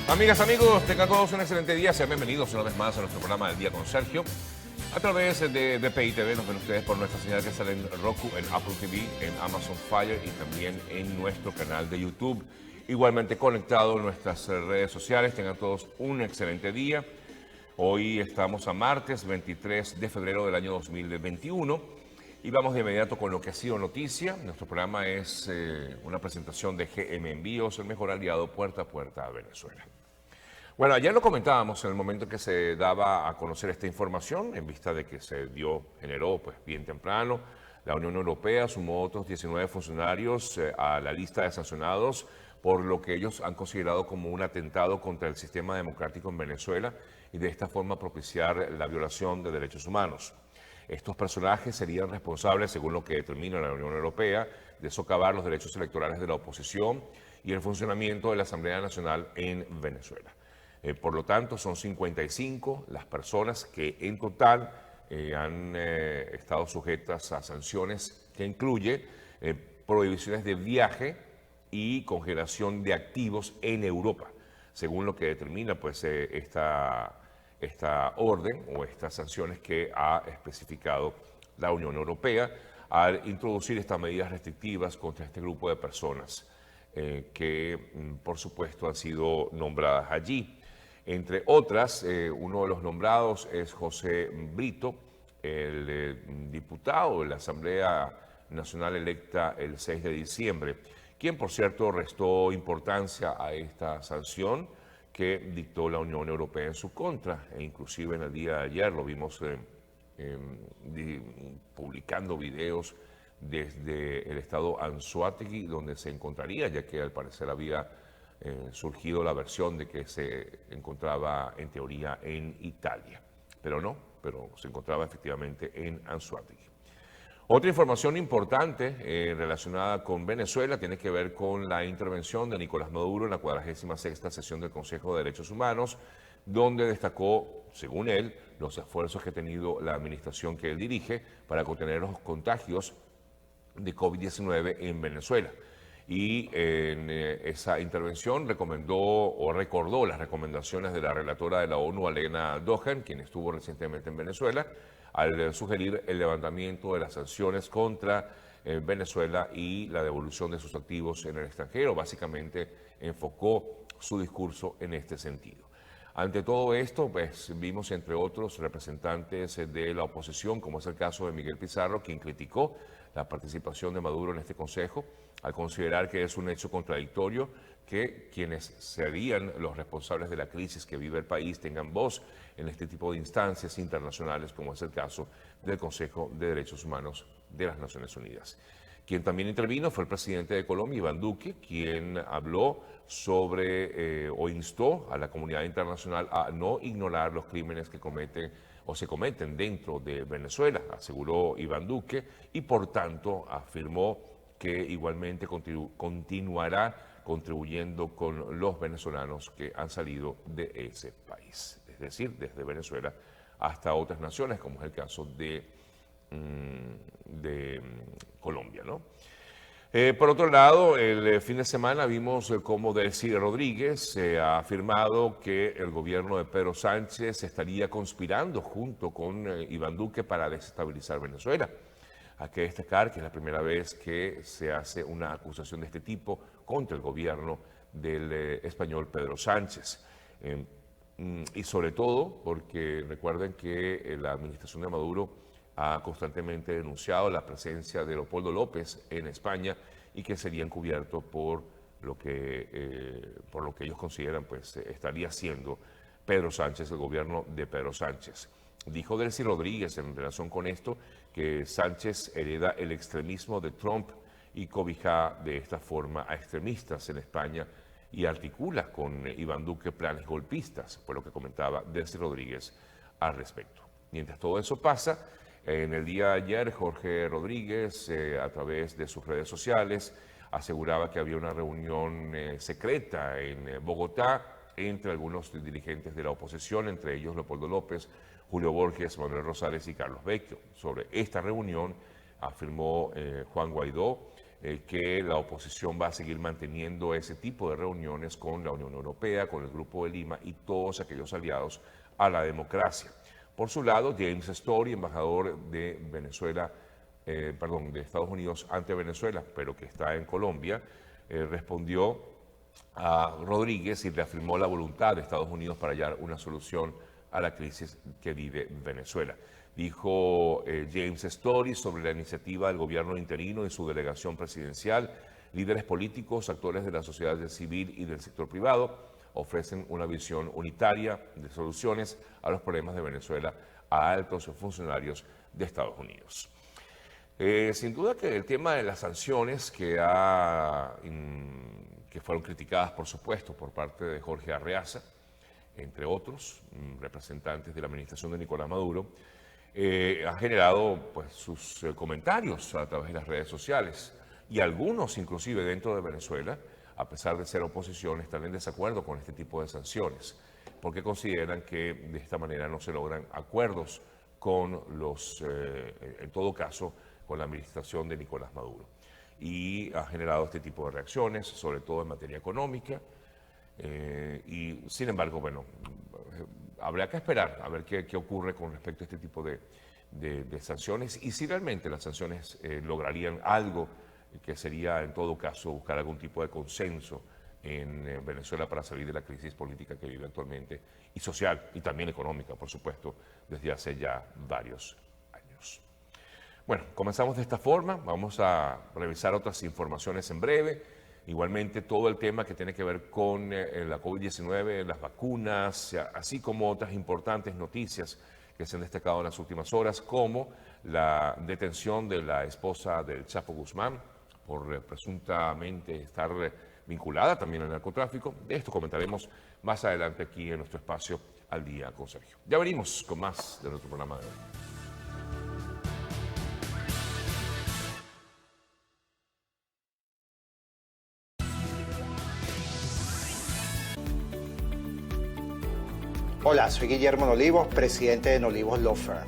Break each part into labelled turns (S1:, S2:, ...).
S1: Amigas, amigos, tengan todos un excelente día. Sean bienvenidos una vez más a nuestro programa del Día con Sergio. A través de BPI TV nos ven ustedes por nuestra señal que sale en Roku, en Apple TV, en Amazon Fire y también en nuestro canal de YouTube. Igualmente conectado en nuestras redes sociales. Tengan todos un excelente día. Hoy estamos a martes 23 de febrero del año 2021 y vamos de inmediato con lo que ha sido noticia. Nuestro programa es una presentación de GM Envíos, el mejor aliado puerta a puerta a Venezuela. Bueno, ayer lo comentábamos en el momento en que se daba a conocer esta información, en vista de que generó pues bien temprano. La Unión Europea sumó otros 19 funcionarios a la lista de sancionados por lo que ellos han considerado como un atentado contra el sistema democrático en Venezuela y de esta forma propiciar la violación de derechos humanos. Estos personajes serían responsables, según lo que determina la Unión Europea, de socavar los derechos electorales de la oposición y el funcionamiento de la Asamblea Nacional en Venezuela. Por lo tanto, son 55 las personas que en total han estado sujetas a sanciones que incluye prohibiciones de viaje y congelación de activos en Europa, según lo que determina pues, esta orden o estas sanciones que ha especificado la Unión Europea al introducir estas medidas restrictivas contra este grupo de personas que, por supuesto, han sido nombradas allí. Entre otras, uno de los nombrados es José Brito, el diputado de la Asamblea Nacional electa el 6 de diciembre, quien, por cierto, restó importancia a esta sanción que dictó la Unión Europea en su contra. E inclusive en el día de ayer lo vimos publicando videos desde el estado Anzoátegui, donde se encontraría, ya que al parecer había surgido la versión de que se encontraba en teoría en Italia, pero se encontraba efectivamente en Anzoátegui. Otra información importante relacionada con Venezuela tiene que ver con la intervención de Nicolás Maduro en la 46ª sesión del Consejo de Derechos Humanos, donde destacó, según él, los esfuerzos que ha tenido la administración que él dirige para contener los contagios de COVID-19 en Venezuela. Y en esa intervención recordó las recomendaciones de la relatora de la ONU, Alena Dohan, quien estuvo recientemente en Venezuela, al sugerir el levantamiento de las sanciones contra Venezuela y la devolución de sus activos en el extranjero. Básicamente enfocó su discurso en este sentido. Ante todo esto, pues, vimos entre otros representantes de la oposición, como es el caso de Miguel Pizarro, quien criticó la participación de Maduro en este Consejo, al considerar que es un hecho contradictorio que quienes serían los responsables de la crisis que vive el país tengan voz en este tipo de instancias internacionales, como es el caso del Consejo de Derechos Humanos de las Naciones Unidas. Quien también intervino fue el presidente de Colombia, Iván Duque, quien habló sobre o instó a la comunidad internacional a no ignorar los crímenes que cometen o se cometen dentro de Venezuela, aseguró Iván Duque, y por tanto afirmó que igualmente continuará contribuyendo con los venezolanos que han salido de ese país, es decir, desde Venezuela hasta otras naciones, como es el caso de Colombia, ¿no? Por otro lado, el fin de semana vimos cómo Delcy Rodríguez ha afirmado que el gobierno de Pedro Sánchez estaría conspirando junto con Iván Duque para desestabilizar Venezuela. Hay que destacar que es la primera vez que se hace una acusación de este tipo contra el gobierno del español Pedro Sánchez. Y sobre todo porque recuerden que la administración de Maduro ha constantemente denunciado la presencia de Leopoldo López en España y que sería encubierto por lo que ellos consideran pues estaría haciendo Pedro Sánchez, el gobierno de Pedro Sánchez. Dijo Delcy Rodríguez en relación con esto que Sánchez hereda el extremismo de Trump y cobija de esta forma a extremistas en España y articula con Iván Duque planes golpistas, fue lo que comentaba Delcy Rodríguez al respecto. Mientras todo eso pasa, en el día de ayer, Jorge Rodríguez, a través de sus redes sociales, aseguraba que había una reunión secreta en Bogotá entre algunos dirigentes de la oposición, entre ellos Leopoldo López, Julio Borges, Manuel Rosales y Carlos Vecchio. Sobre esta reunión afirmó Juan Guaidó que la oposición va a seguir manteniendo ese tipo de reuniones con la Unión Europea, con el Grupo de Lima y todos aquellos aliados a la democracia. Por su lado, James Story, embajador de Venezuela, de Estados Unidos ante Venezuela, pero que está en Colombia, respondió a Rodríguez y reafirmó la voluntad de Estados Unidos para hallar una solución a la crisis que vive Venezuela. Dijo James Story sobre la iniciativa del gobierno interino y su delegación presidencial. Líderes políticos, actores de la sociedad civil y del sector privado ofrecen una visión unitaria de soluciones a los problemas de Venezuela a altos funcionarios de Estados Unidos. Sin duda que el tema de las sanciones que fueron criticadas, por supuesto, por parte de Jorge Arreaza, entre otros representantes de la administración de Nicolás Maduro, ha generado pues, sus comentarios a través de las redes sociales y algunos, inclusive dentro de Venezuela, a pesar de ser oposición, están en desacuerdo con este tipo de sanciones, porque consideran que de esta manera no se logran acuerdos con en todo caso, con la administración de Nicolás Maduro. Y ha generado este tipo de reacciones, sobre todo en materia económica. Y sin embargo, bueno, habría que esperar a ver qué ocurre con respecto a este tipo de sanciones y si realmente las sanciones lograrían algo que sería en todo caso buscar algún tipo de consenso en Venezuela para salir de la crisis política que vive actualmente y social y también económica, por supuesto, desde hace ya varios años. Bueno, comenzamos de esta forma, vamos a revisar otras informaciones en breve. Igualmente todo el tema que tiene que ver con la COVID-19, las vacunas, así como otras importantes noticias que se han destacado en las últimas horas, como la detención de la esposa del Chapo Guzmán por presuntamente estar vinculada también al narcotráfico. De esto comentaremos más adelante aquí en nuestro espacio Al Día con Sergio. Ya venimos con más de nuestro programa de hoy.
S2: Hola, soy Guillermo Nolivos, presidente de Nolivos Law Firm.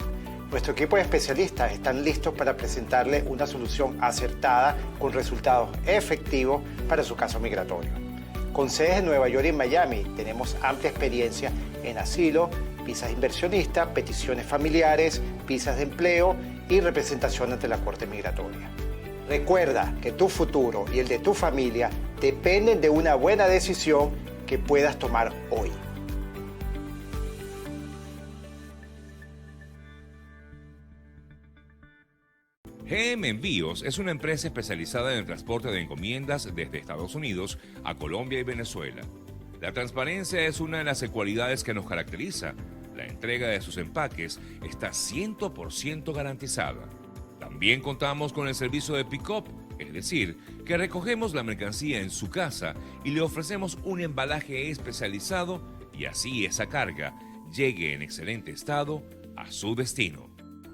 S2: Nuestro equipo de especialistas están listos para presentarle una solución acertada con resultados efectivos para su caso migratorio. Con sedes en Nueva York y en Miami, tenemos amplia experiencia en asilo, visas inversionistas, peticiones familiares, visas de empleo y representación ante la Corte Migratoria. Recuerda que tu futuro y el de tu familia dependen de una buena decisión que puedas tomar hoy.
S3: GM Envíos es una empresa especializada en el transporte de encomiendas desde Estados Unidos a Colombia y Venezuela. La transparencia es una de las cualidades que nos caracteriza. La entrega de sus empaques está 100% garantizada. También contamos con el servicio de pick-up, es decir, que recogemos la mercancía en su casa y le ofrecemos un embalaje especializado y así esa carga llegue en excelente estado a su destino.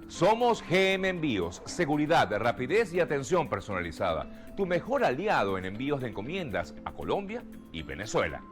S1: Somos GM Envíos, seguridad, rapidez y atención personalizada. Tu mejor aliado en envíos de encomiendas a Colombia y Venezuela.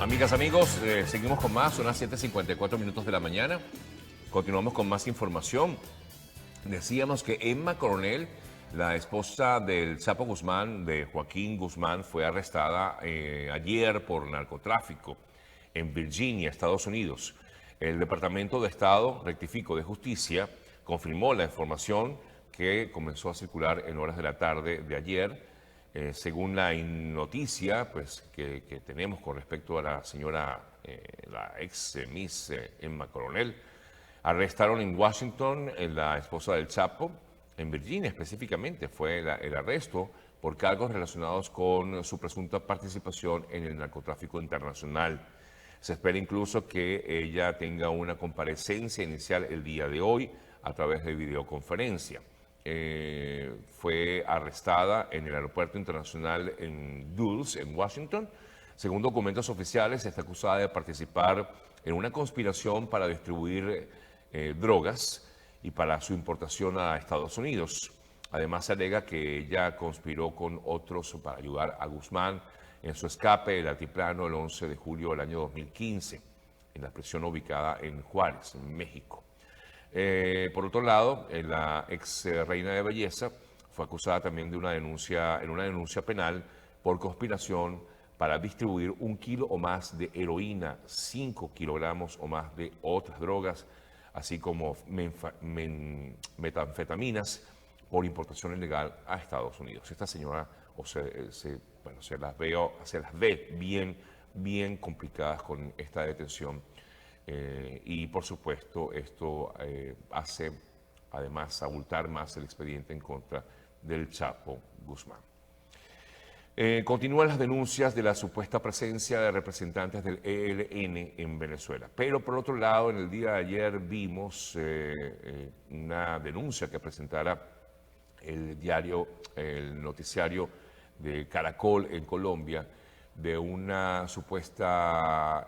S1: Amigas, amigos, seguimos con más, son las 7:54 minutos de la mañana. Continuamos con más información. Decíamos que Emma Coronel, la esposa del Chapo Guzmán, de Joaquín Guzmán, fue arrestada ayer por narcotráfico en Virginia, Estados Unidos. El Departamento de Estado, rectifico, de Justicia, confirmó la información que comenzó a circular en horas de la tarde de ayer. Según la noticia pues, que tenemos con respecto a la señora, la ex Miss Emma Coronel, arrestaron en Washington la esposa del Chapo, en Virginia específicamente. Fue el arresto por cargos relacionados con su presunta participación en el narcotráfico internacional. Se espera incluso que ella tenga una comparecencia inicial el día de hoy a través de videoconferencia. Fue arrestada en el aeropuerto internacional en Dulles, en Washington. Según documentos oficiales, está acusada de participar en una conspiración para distribuir drogas y para su importación a Estados Unidos. Además, se alega que ella conspiró con otros para ayudar a Guzmán en su escape del altiplano el 11 de julio del año 2015, en la prisión ubicada en Juárez, en México. Por otro lado, la ex reina de belleza fue acusada también de una denuncia penal por conspiración para distribuir 1 kilo o más de heroína, 5 kilogramos o más de otras drogas, así como metanfetaminas por importación ilegal a Estados Unidos. Esta señora se las ve bien complicadas con esta detención. Y por supuesto esto hace además abultar más el expediente en contra del Chapo Guzmán. Continúan las denuncias de la supuesta presencia de representantes del ELN en Venezuela. Pero por otro lado, en el día de ayer vimos una denuncia que presentara el noticiario de Caracol en Colombia, de una supuesta,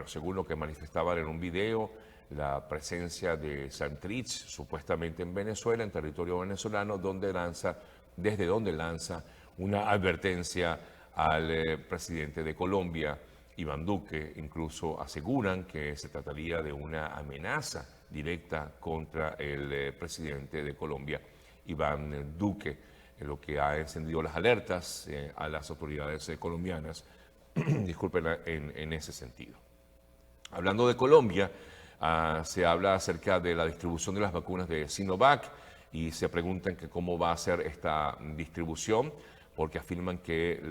S1: según lo que manifestaban en un video, la presencia de Santrich, supuestamente en Venezuela, en territorio venezolano, desde donde lanza una advertencia al presidente de Colombia, Iván Duque. Incluso aseguran que se trataría de una amenaza directa contra el presidente de Colombia, Iván Duque, lo que ha encendido las alertas a las autoridades colombianas, disculpen, en ese sentido. Hablando de Colombia, se habla acerca de la distribución de las vacunas de Sinovac y se preguntan que cómo va a ser esta distribución, porque afirman que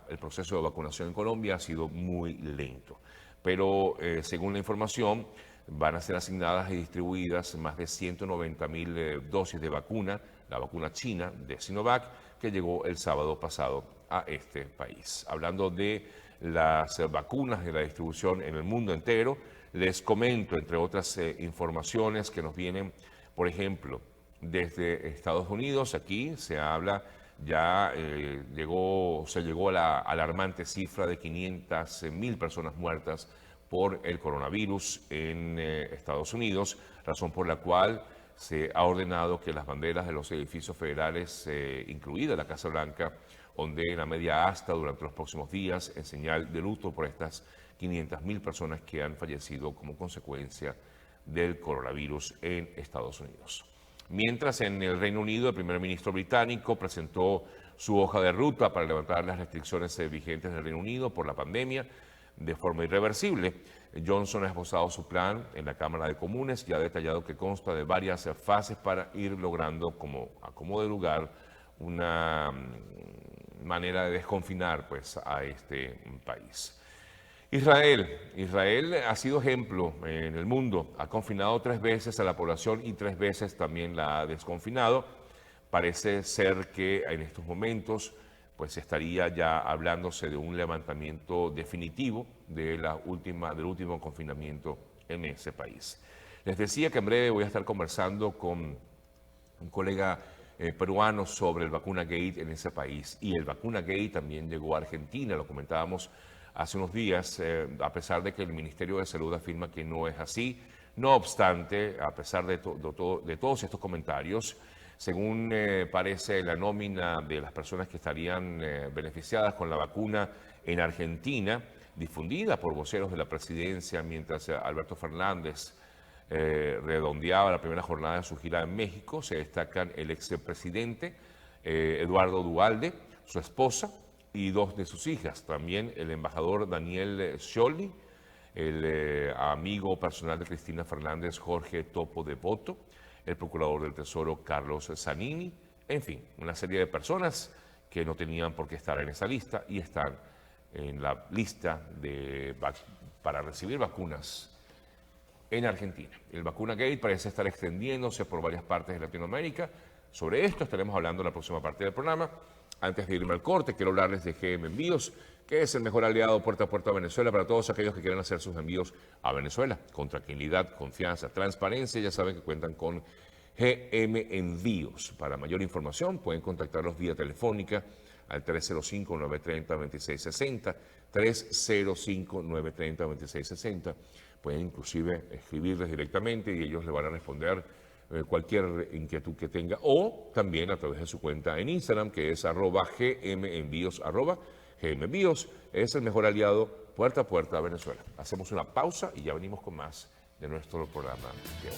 S1: el proceso de vacunación en Colombia ha sido muy lento. Pero según la información, van a ser asignadas y distribuidas más de 190.000 dosis de vacuna, la vacuna china de Sinovac, que llegó el sábado pasado a este país. Hablando de las vacunas y la distribución en el mundo entero, les comento, entre otras informaciones que nos vienen, por ejemplo, desde Estados Unidos. Aquí se habla, se llegó a la alarmante cifra de 500.000 personas muertas por el coronavirus en Estados Unidos, razón por la cual se ha ordenado que las banderas de los edificios federales, incluida la Casa Blanca, ondeen a media asta durante los próximos días en señal de luto por estas 500.000 personas que han fallecido como consecuencia del coronavirus en Estados Unidos. Mientras, en el Reino Unido, el primer ministro británico presentó su hoja de ruta para levantar las restricciones vigentes del Reino Unido por la pandemia de forma irreversible. Johnson ha esbozado su plan en la Cámara de Comunes y ha detallado que consta de varias fases para ir logrando, como acomodo de lugar, una manera de desconfinar a este país. Israel ha sido ejemplo en el mundo. Ha confinado 3 veces a la población y 3 veces también la ha desconfinado. Parece ser que en estos momentos estaría ya hablándose de un levantamiento definitivo del último confinamiento en ese país. Les decía que en breve voy a estar conversando con un colega peruano sobre el vacuna gate en ese país. Y el vacuna gate también llegó a Argentina, lo comentábamos hace unos días, a pesar de que el Ministerio de Salud afirma que no es así. No obstante, a pesar de todos estos comentarios, según parece la nómina de las personas que estarían beneficiadas con la vacuna en Argentina, difundida por voceros de la presidencia mientras Alberto Fernández redondeaba la primera jornada de su gira en México. Se destacan el expresidente Eduardo Duhalde, su esposa y 2 de sus hijas. También el embajador Daniel Scioli, el amigo personal de Cristina Fernández, Jorge Topo Devoto, el procurador del Tesoro, Carlos Zanini, en fin, una serie de personas que no tenían por qué estar en esa lista y están en la lista para recibir vacunas en Argentina. El Vacuna Gate parece estar extendiéndose por varias partes de Latinoamérica. Sobre esto estaremos hablando en la próxima parte del programa. Antes de irme al corte, quiero hablarles de GM Envíos, que es el mejor aliado puerta a puerta a Venezuela para todos aquellos que quieran hacer sus envíos a Venezuela. Con tranquilidad, confianza, transparencia, ya saben que cuentan con GM Envíos. Para mayor información pueden contactarlos vía telefónica al 305-930-2660, 305-930-2660. Pueden inclusive escribirles directamente y ellos le van a responder cualquier inquietud que tenga, o también a través de su cuenta en Instagram, que es @gmenvíos, @gmenvíos. Es el mejor aliado puerta a puerta a Venezuela. Hacemos una pausa y ya venimos con más de nuestro programa de hoy.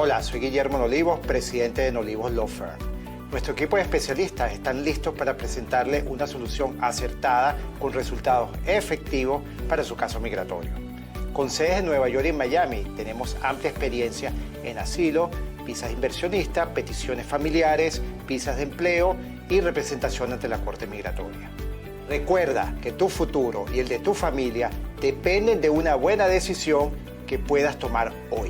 S2: Hola, soy Guillermo Nolivos, presidente de Nolivos Law Firm. Nuestro equipo de especialistas están listos para presentarle una solución acertada con resultados efectivos para su caso migratorio. Con sedes en Nueva York y Miami, tenemos amplia experiencia en asilo, visas de inversionista, peticiones familiares, visas de empleo y representación ante la Corte Migratoria. Recuerda que tu futuro y el de tu familia dependen de una buena decisión que puedas tomar hoy.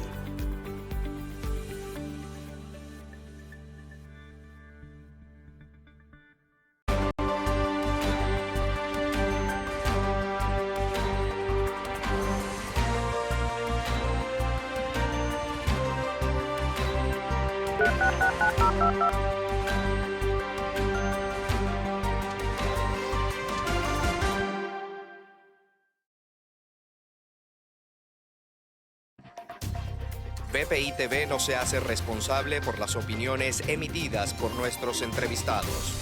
S4: BPI TV no se hace responsable por las opiniones emitidas por nuestros entrevistados.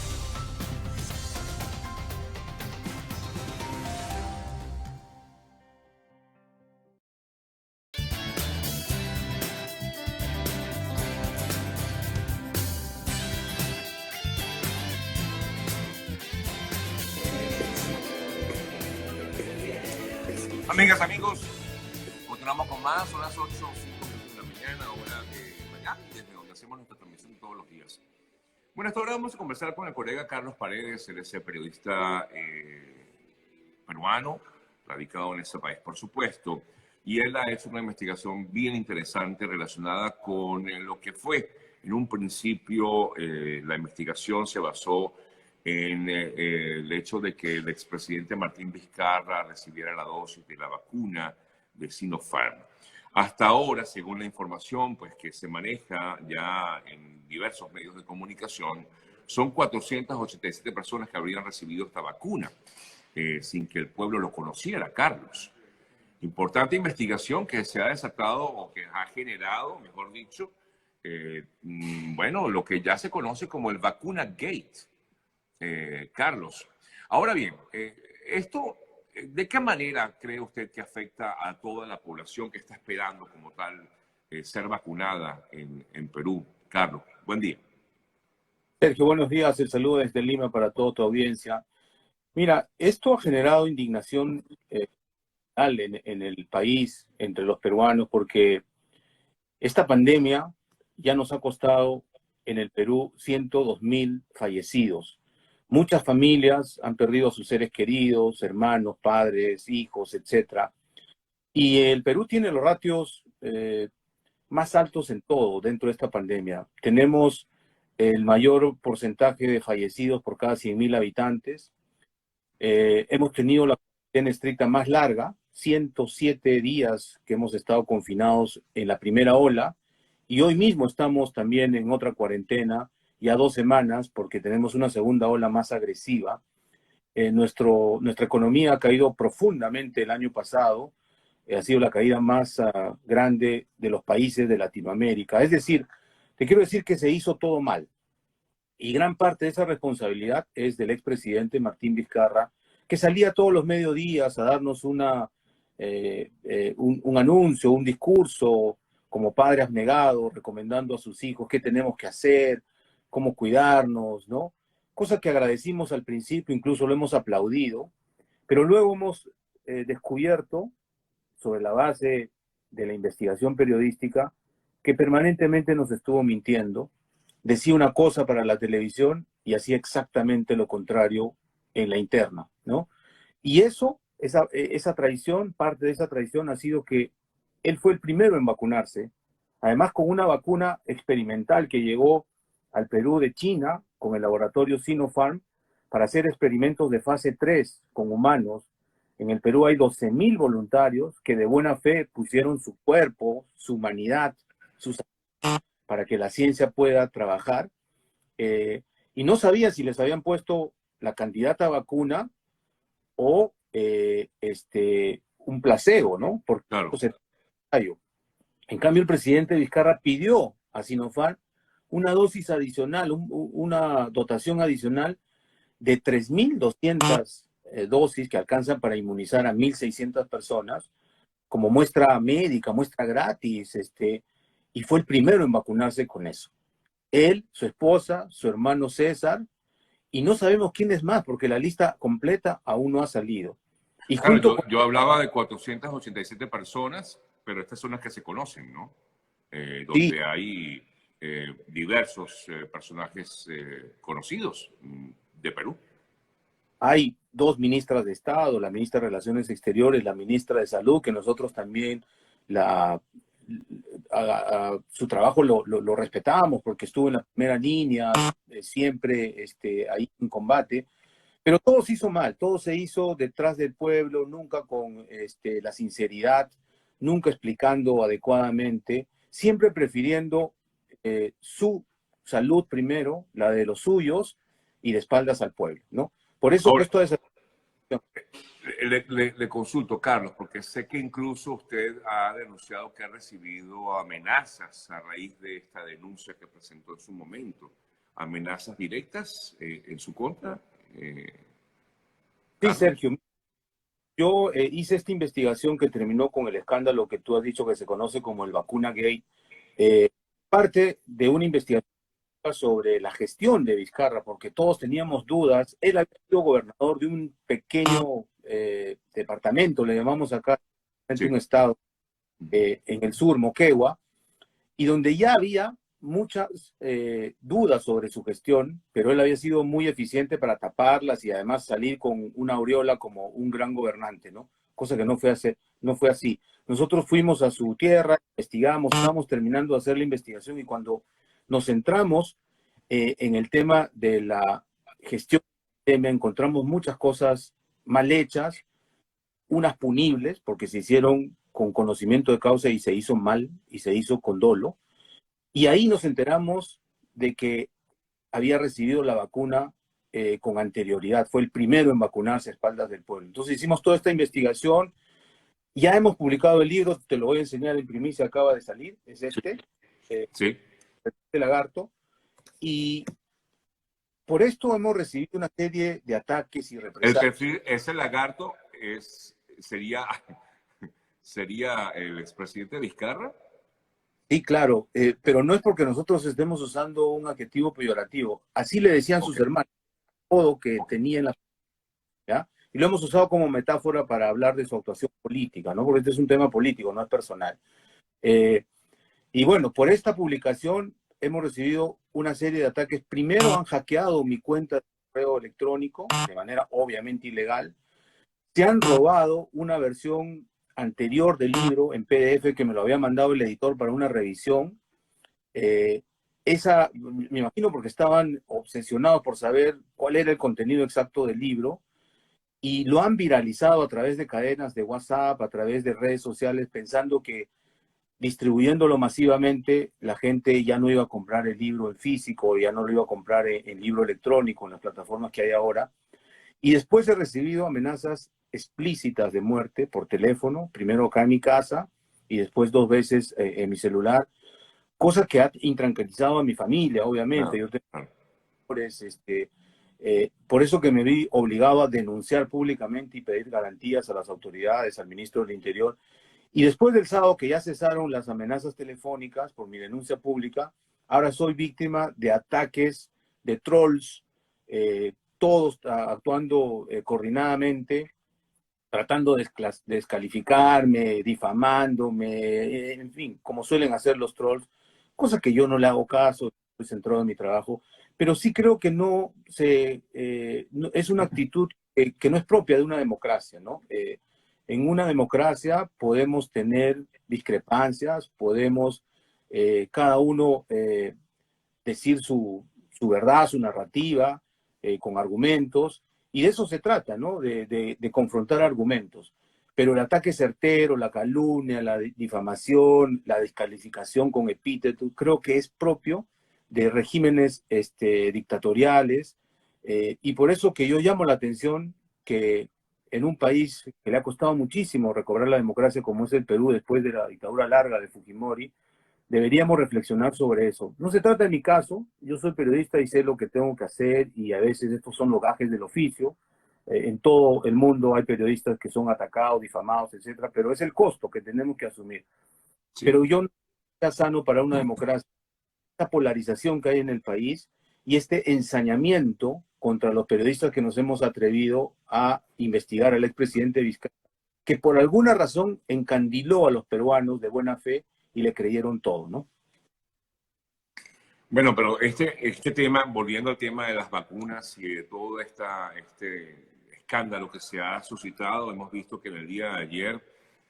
S1: Amigas, amigos, continuamos con más. Son las 8:05 de la mañana, hora de Miami, desde donde hacemos nuestra transmisión todos los días. Bueno, hasta ahora vamos a conversar con el colega Carlos Paredes. Él es periodista peruano, radicado en ese país, por supuesto. Y él ha hecho una investigación bien interesante relacionada con lo que fue. En un principio, la investigación se basó en el hecho de que el expresidente Martín Vizcarra recibiera la dosis de la vacuna de Sinopharm. Hasta ahora, según la información pues, que se maneja ya en diversos medios de comunicación, son 487 personas que habrían recibido esta vacuna sin que el pueblo lo conociera, Carlos. Importante investigación que se ha desatado o que ha generado, mejor dicho, bueno, lo que ya se conoce como el Vacuna Gate. Carlos. Ahora bien, esto, ¿de qué manera cree usted que afecta a toda la población que está esperando como tal ser vacunada en Perú? Carlos, buen día.
S5: Sergio, buenos días. El saludo desde Lima para toda tu audiencia. Mira, esto ha generado indignación en el país, entre los peruanos, porque esta pandemia ya nos ha costado en el Perú 102.000 fallecidos. Muchas familias han perdido a sus seres queridos, hermanos, padres, hijos, etc. Y el Perú tiene los ratios más altos en todo dentro de esta pandemia. Tenemos el mayor porcentaje de fallecidos por cada 100.000 habitantes. Hemos tenido la cuarentena estricta más larga, 107 días que hemos estado confinados en la primera ola, y hoy mismo estamos también en otra cuarentena, ya 2 semanas, porque tenemos una segunda ola más agresiva. Nuestra economía ha caído profundamente el año pasado, ha sido la caída más grande de los países de Latinoamérica. Es decir, te quiero decir que se hizo todo mal. Y gran parte de esa responsabilidad es del expresidente Martín Vizcarra, que salía todos los mediodías a darnos un anuncio, un discurso como padre abnegado, recomendando a sus hijos qué tenemos que hacer, cómo cuidarnos, ¿no? Cosa que agradecimos al principio, incluso lo hemos aplaudido, pero luego hemos descubierto, sobre la base de la investigación periodística, que permanentemente nos estuvo mintiendo, decía una cosa para la televisión y hacía exactamente lo contrario en la interna, ¿no? Y esa traición, parte de esa traición ha sido que él fue el primero en vacunarse, además con una vacuna experimental que llegó al Perú de China con el laboratorio Sinopharm para hacer experimentos de fase 3 con humanos. En el Perú hay 12.000 voluntarios que de buena fe pusieron su cuerpo, su humanidad, para que la ciencia pueda trabajar. Y no sabía si les habían puesto la candidata vacuna o un placebo, ¿no? Porque
S1: Claro.
S5: En cambio, el presidente Vizcarra pidió a Sinopharm una dosis adicional, una dotación adicional de 3.200 dosis que alcanzan para inmunizar a 1.600 personas, como muestra médica, muestra gratis, y fue el primero en vacunarse con eso. Él, su esposa, su hermano César, y no sabemos quién es más, porque la lista completa aún no ha salido. Y
S1: Claro,
S5: junto con...
S1: yo hablaba de 487 personas, pero estas son las que se conocen, ¿no?
S5: Sí,
S1: Donde hay diversos personajes conocidos de Perú.
S5: hay dos ministras de Estado, la ministra de Relaciones Exteriores, la ministra de Salud, que nosotros también su trabajo lo respetamos porque estuvo en la primera línea, siempre ahí en combate, pero todo se hizo mal, todo se hizo detrás del pueblo, nunca con la sinceridad, nunca explicando adecuadamente, siempre prefiriendo su salud primero, la de los suyos, y de espaldas al pueblo, ¿no? Por eso
S1: Ahora,
S5: esto es...
S1: le consulto, Carlos, porque sé que incluso usted ha denunciado que ha recibido amenazas a raíz de esta denuncia que presentó en su momento. ¿Amenazas directas en su contra?
S5: Sí,
S1: Carlos.
S5: Sergio, yo hice esta investigación que terminó con el escándalo que tú has dicho que se conoce como el Vacuna Gate, parte de una investigación sobre la gestión de Vizcarra, porque todos teníamos dudas. Él había sido gobernador de un pequeño departamento, le llamamos acá,
S1: Sí.
S5: un estado en el sur, Moquegua, y donde ya había muchas dudas sobre su gestión, pero él había sido muy eficiente para taparlas y además salir con una aureola como un gran gobernante, ¿no? Cosa que no fue así. Nosotros fuimos a su tierra, investigamos, estábamos terminando de hacer la investigación y cuando nos centramos en el tema de la gestión, encontramos muchas cosas mal hechas, unas punibles, porque se hicieron con conocimiento de causa y se hizo mal y se hizo con dolo. Y ahí nos enteramos de que había recibido la vacuna con anterioridad. Fue el primero en vacunarse a espaldas del pueblo. Entonces hicimos toda esta investigación. Ya hemos publicado el libro, te lo voy a enseñar en primicia, acaba de salir, es
S1: Sí.
S5: este lagarto. Y por esto hemos recibido una serie de ataques y
S1: El
S5: represalias.
S1: perfil, ese lagarto sería el expresidente Vizcarra.
S5: Sí, claro, pero no es porque nosotros estemos usando un adjetivo peyorativo. Así le decían sus hermanos, todo que tenía en la... ¿ya? Y lo hemos usado como metáfora para hablar de su actuación política, ¿no? Porque este es un tema político, no es personal. Y bueno, por esta publicación hemos recibido una serie de ataques. Primero han hackeado mi cuenta de correo electrónico de manera obviamente ilegal. Se han robado una versión anterior del libro en PDF que me lo había mandado el editor para una revisión. Esa, me imagino porque estaban obsesionados por saber cuál era el contenido exacto del libro y lo han viralizado a través de cadenas de WhatsApp, a través de redes sociales, pensando que distribuyéndolo masivamente la gente ya no iba a comprar el libro en físico, ya no lo iba a comprar en libro electrónico, en las plataformas que hay ahora. Y después he recibido amenazas explícitas de muerte por teléfono, primero acá en mi casa y después 2 veces en mi celular, cosa que ha intranquilizado a mi familia, obviamente. Yo tengo por eso que me vi obligado a denunciar públicamente y pedir garantías a las autoridades, al ministro del Interior. Y después del sábado que ya cesaron las amenazas telefónicas por mi denuncia pública, ahora soy víctima de ataques, de trolls, todos actuando coordinadamente, tratando de descalificarme, difamándome, en fin, como suelen hacer los trolls, cosa que yo no le hago caso, estoy centrado en mi trabajo, pero sí creo que es una actitud que no es propia de una democracia, ¿no? En una democracia podemos tener discrepancias, podemos cada uno decir su verdad, su narrativa, con argumentos, y de eso se trata, ¿no? De confrontar argumentos. Pero el ataque certero, la calumnia, la difamación, la descalificación con epítetos, creo que es propio de regímenes dictatoriales, y por eso que yo llamo la atención que en un país que le ha costado muchísimo recobrar la democracia como es el Perú después de la dictadura larga de Fujimori, deberíamos reflexionar sobre eso. No se trata de mi caso, yo soy periodista y sé lo que tengo que hacer y a veces estos son los gajes del oficio. En todo el mundo hay periodistas que son atacados, difamados, etcétera, pero es el costo que tenemos que asumir.
S1: Sí.
S5: Pero yo sea sano para una democracia, esta polarización que hay en el país y este ensañamiento contra los periodistas que nos hemos atrevido a investigar al expresidente Vizcarra, que por alguna razón encandiló a los peruanos de buena fe y le creyeron todo, ¿no?
S1: Bueno, pero este tema, volviendo al tema de las vacunas y de todo este escándalo que se ha suscitado, hemos visto que en el día de ayer,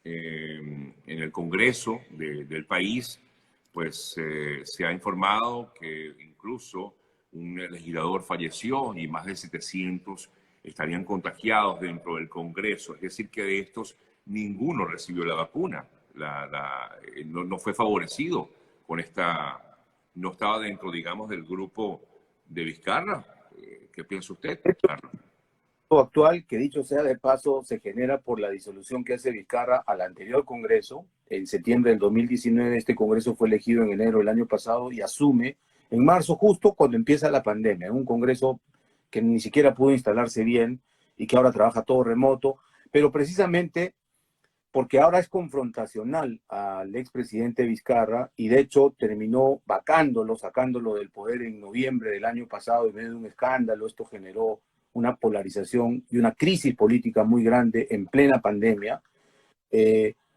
S1: en el Congreso del país, pues se ha informado que incluso un legislador falleció y más de 700 estarían contagiados dentro del Congreso. Es decir, que de estos ninguno recibió la vacuna, no fue favorecido con esta... No estaba dentro, digamos, del grupo de Vizcarra. ¿Qué piensa usted, Carlos?
S5: Lo actual, que dicho sea de paso, se genera por la disolución que hace Vizcarra al anterior Congreso. En septiembre del 2019, este Congreso fue elegido en enero del año pasado y asume en marzo, justo cuando empieza la pandemia. Un Congreso que ni siquiera pudo instalarse bien y que ahora trabaja todo remoto, pero precisamente porque ahora es confrontacional al expresidente Vizcarra y de hecho terminó sacándolo del poder en noviembre del año pasado en medio de un escándalo. Esto generó una polarización y una crisis política muy grande en plena pandemia.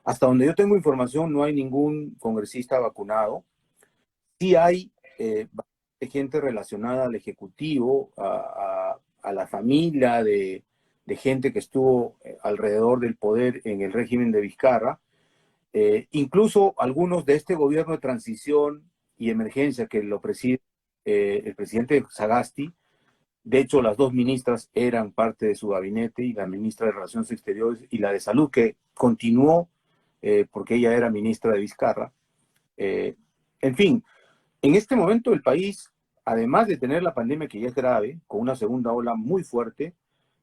S5: Hasta donde yo tengo información, no hay ningún congresista vacunado. Sí hay gente relacionada al Ejecutivo, a la familia de gente que estuvo alrededor del poder en el régimen de Vizcarra. Incluso algunos de este gobierno de transición y emergencia que lo preside el presidente Sagasti. De hecho, las dos ministras eran parte de su gabinete, y la ministra de Relaciones Exteriores y la de Salud, que continuó porque ella era ministra de Vizcarra. En fin, en este momento el país, además de tener la pandemia que ya es grave, con una segunda ola muy fuerte,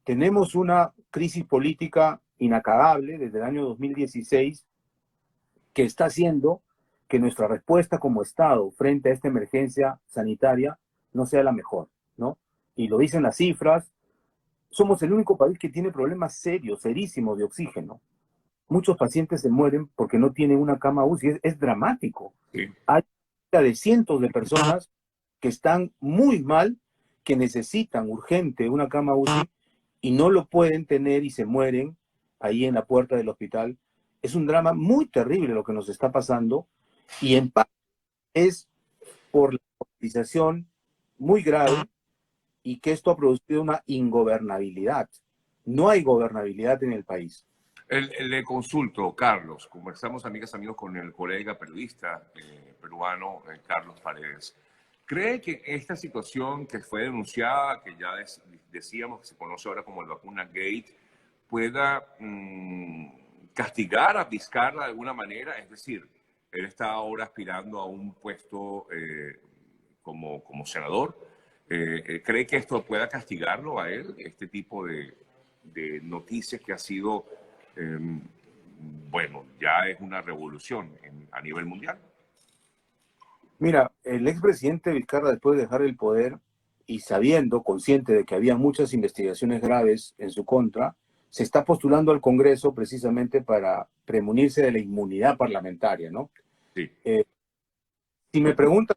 S5: tenemos una crisis política inacabable desde el año 2016 que está haciendo que nuestra respuesta como Estado frente a esta emergencia sanitaria no sea la mejor, ¿no? Y lo dicen las cifras, somos el único país que tiene problemas serios, serísimos de oxígeno. Muchos pacientes se mueren porque no tienen una cama UCI, es dramático.
S1: Sí.
S5: Hay de cientos de personas que están muy mal, que necesitan urgente una cama UCI y no lo pueden tener y se mueren ahí en la puerta del hospital. Es un drama muy terrible lo que nos está pasando y en parte es por la polarización muy grave y que esto ha producido una ingobernabilidad. No hay gobernabilidad en el país.
S1: Le consulto, Carlos, conversamos, amigas, amigos, con el colega periodista peruano Carlos Paredes. ¿Cree que esta situación que fue denunciada, que ya decíamos que se conoce ahora como el vacuna Gate, pueda castigar a Vizcarra de alguna manera? Es decir, él está ahora aspirando a un puesto como senador. ¿Cree que esto pueda castigarlo a él, este tipo de noticias que ha sido, bueno, ya es una revolución a nivel mundial?
S5: Mira, el expresidente Vizcarra, después de dejar el poder y sabiendo, consciente de que había muchas investigaciones graves en su contra, se está postulando al Congreso precisamente para premunirse de la inmunidad parlamentaria, ¿no?
S1: Sí.
S5: Si me preguntan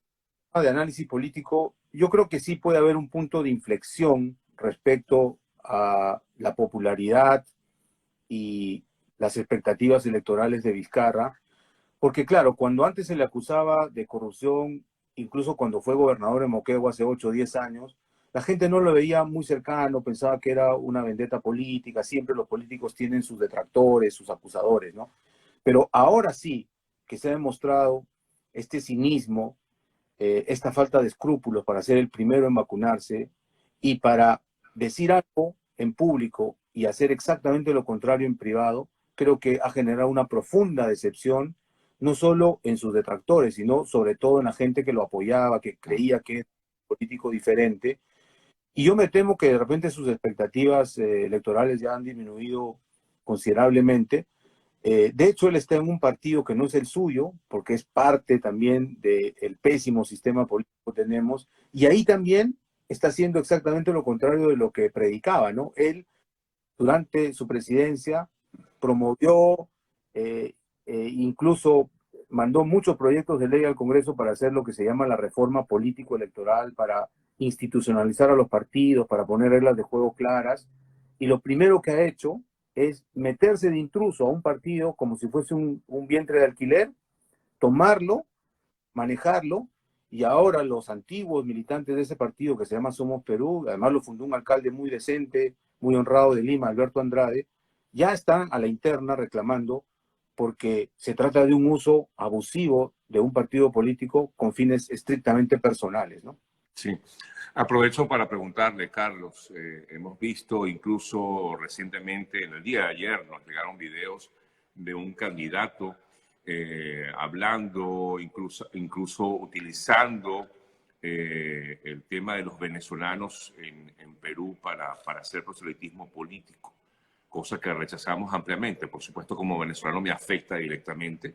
S5: de análisis político, yo creo que sí puede haber un punto de inflexión respecto a la popularidad y las expectativas electorales de Vizcarra, porque claro, cuando antes se le acusaba de corrupción, incluso cuando fue gobernador de Moquegua hace 8 o 10 años, la gente no lo veía muy cercano, pensaba que era una vendetta política, siempre los políticos tienen sus detractores, sus acusadores, ¿no? Pero ahora sí que se ha demostrado este cinismo, esta falta de escrúpulos para ser el primero en vacunarse y para decir algo en público y hacer exactamente lo contrario en privado, creo que ha generado una profunda decepción, no solo en sus detractores, sino sobre todo en la gente que lo apoyaba, que creía que era un político diferente. Y yo me temo que de repente sus expectativas electorales ya han disminuido considerablemente. De hecho, él está en un partido que no es el suyo, porque es parte también del pésimo sistema político que tenemos, y ahí también está haciendo exactamente lo contrario de lo que predicaba, ¿no? Él, durante su presidencia, promovió, incluso mandó muchos proyectos de ley al Congreso para hacer lo que se llama la reforma político-electoral, para institucionalizar a los partidos, para poner reglas de juego claras. Y lo primero que ha hecho es meterse de intruso a un partido como si fuese un vientre de alquiler, tomarlo, manejarlo, y ahora los antiguos militantes de ese partido que se llama Somos Perú, además lo fundó un alcalde muy decente, muy honrado de Lima, Alberto Andrade, ya están a la interna reclamando porque se trata de un uso abusivo de un partido político con fines estrictamente personales, ¿no?
S1: Sí. Aprovecho para preguntarle, Carlos, hemos visto incluso recientemente, en el día de ayer, nos llegaron videos de un candidato hablando, incluso utilizando el tema de los venezolanos en Perú para hacer proselitismo político, cosa que rechazamos ampliamente. Por supuesto, como venezolano me afecta directamente,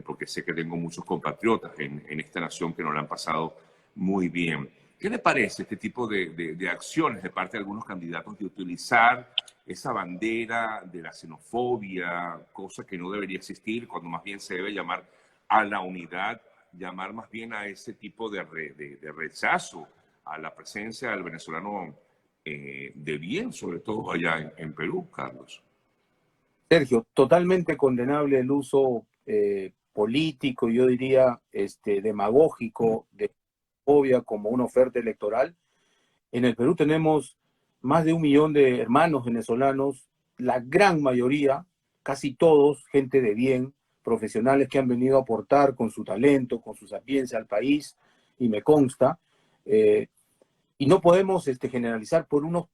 S1: porque sé que tengo muchos compatriotas en esta nación que no la han pasado muy bien. ¿Qué le parece este tipo de acciones de parte de algunos candidatos de utilizar esa bandera de la xenofobia, cosa que no debería existir, cuando más bien se debe llamar a la unidad, llamar más bien a ese tipo de rechazo a la presencia del venezolano de bien, sobre todo allá en Perú, Carlos?
S5: Sergio, totalmente condenable el uso político, yo diría demagógico de fobia como una oferta electoral. En el Perú tenemos más de 1 millón de hermanos venezolanos, la gran mayoría, casi todos, gente de bien, profesionales que han venido a aportar con su talento, con su sapiencia al país, y me consta. Y no podemos generalizar por unos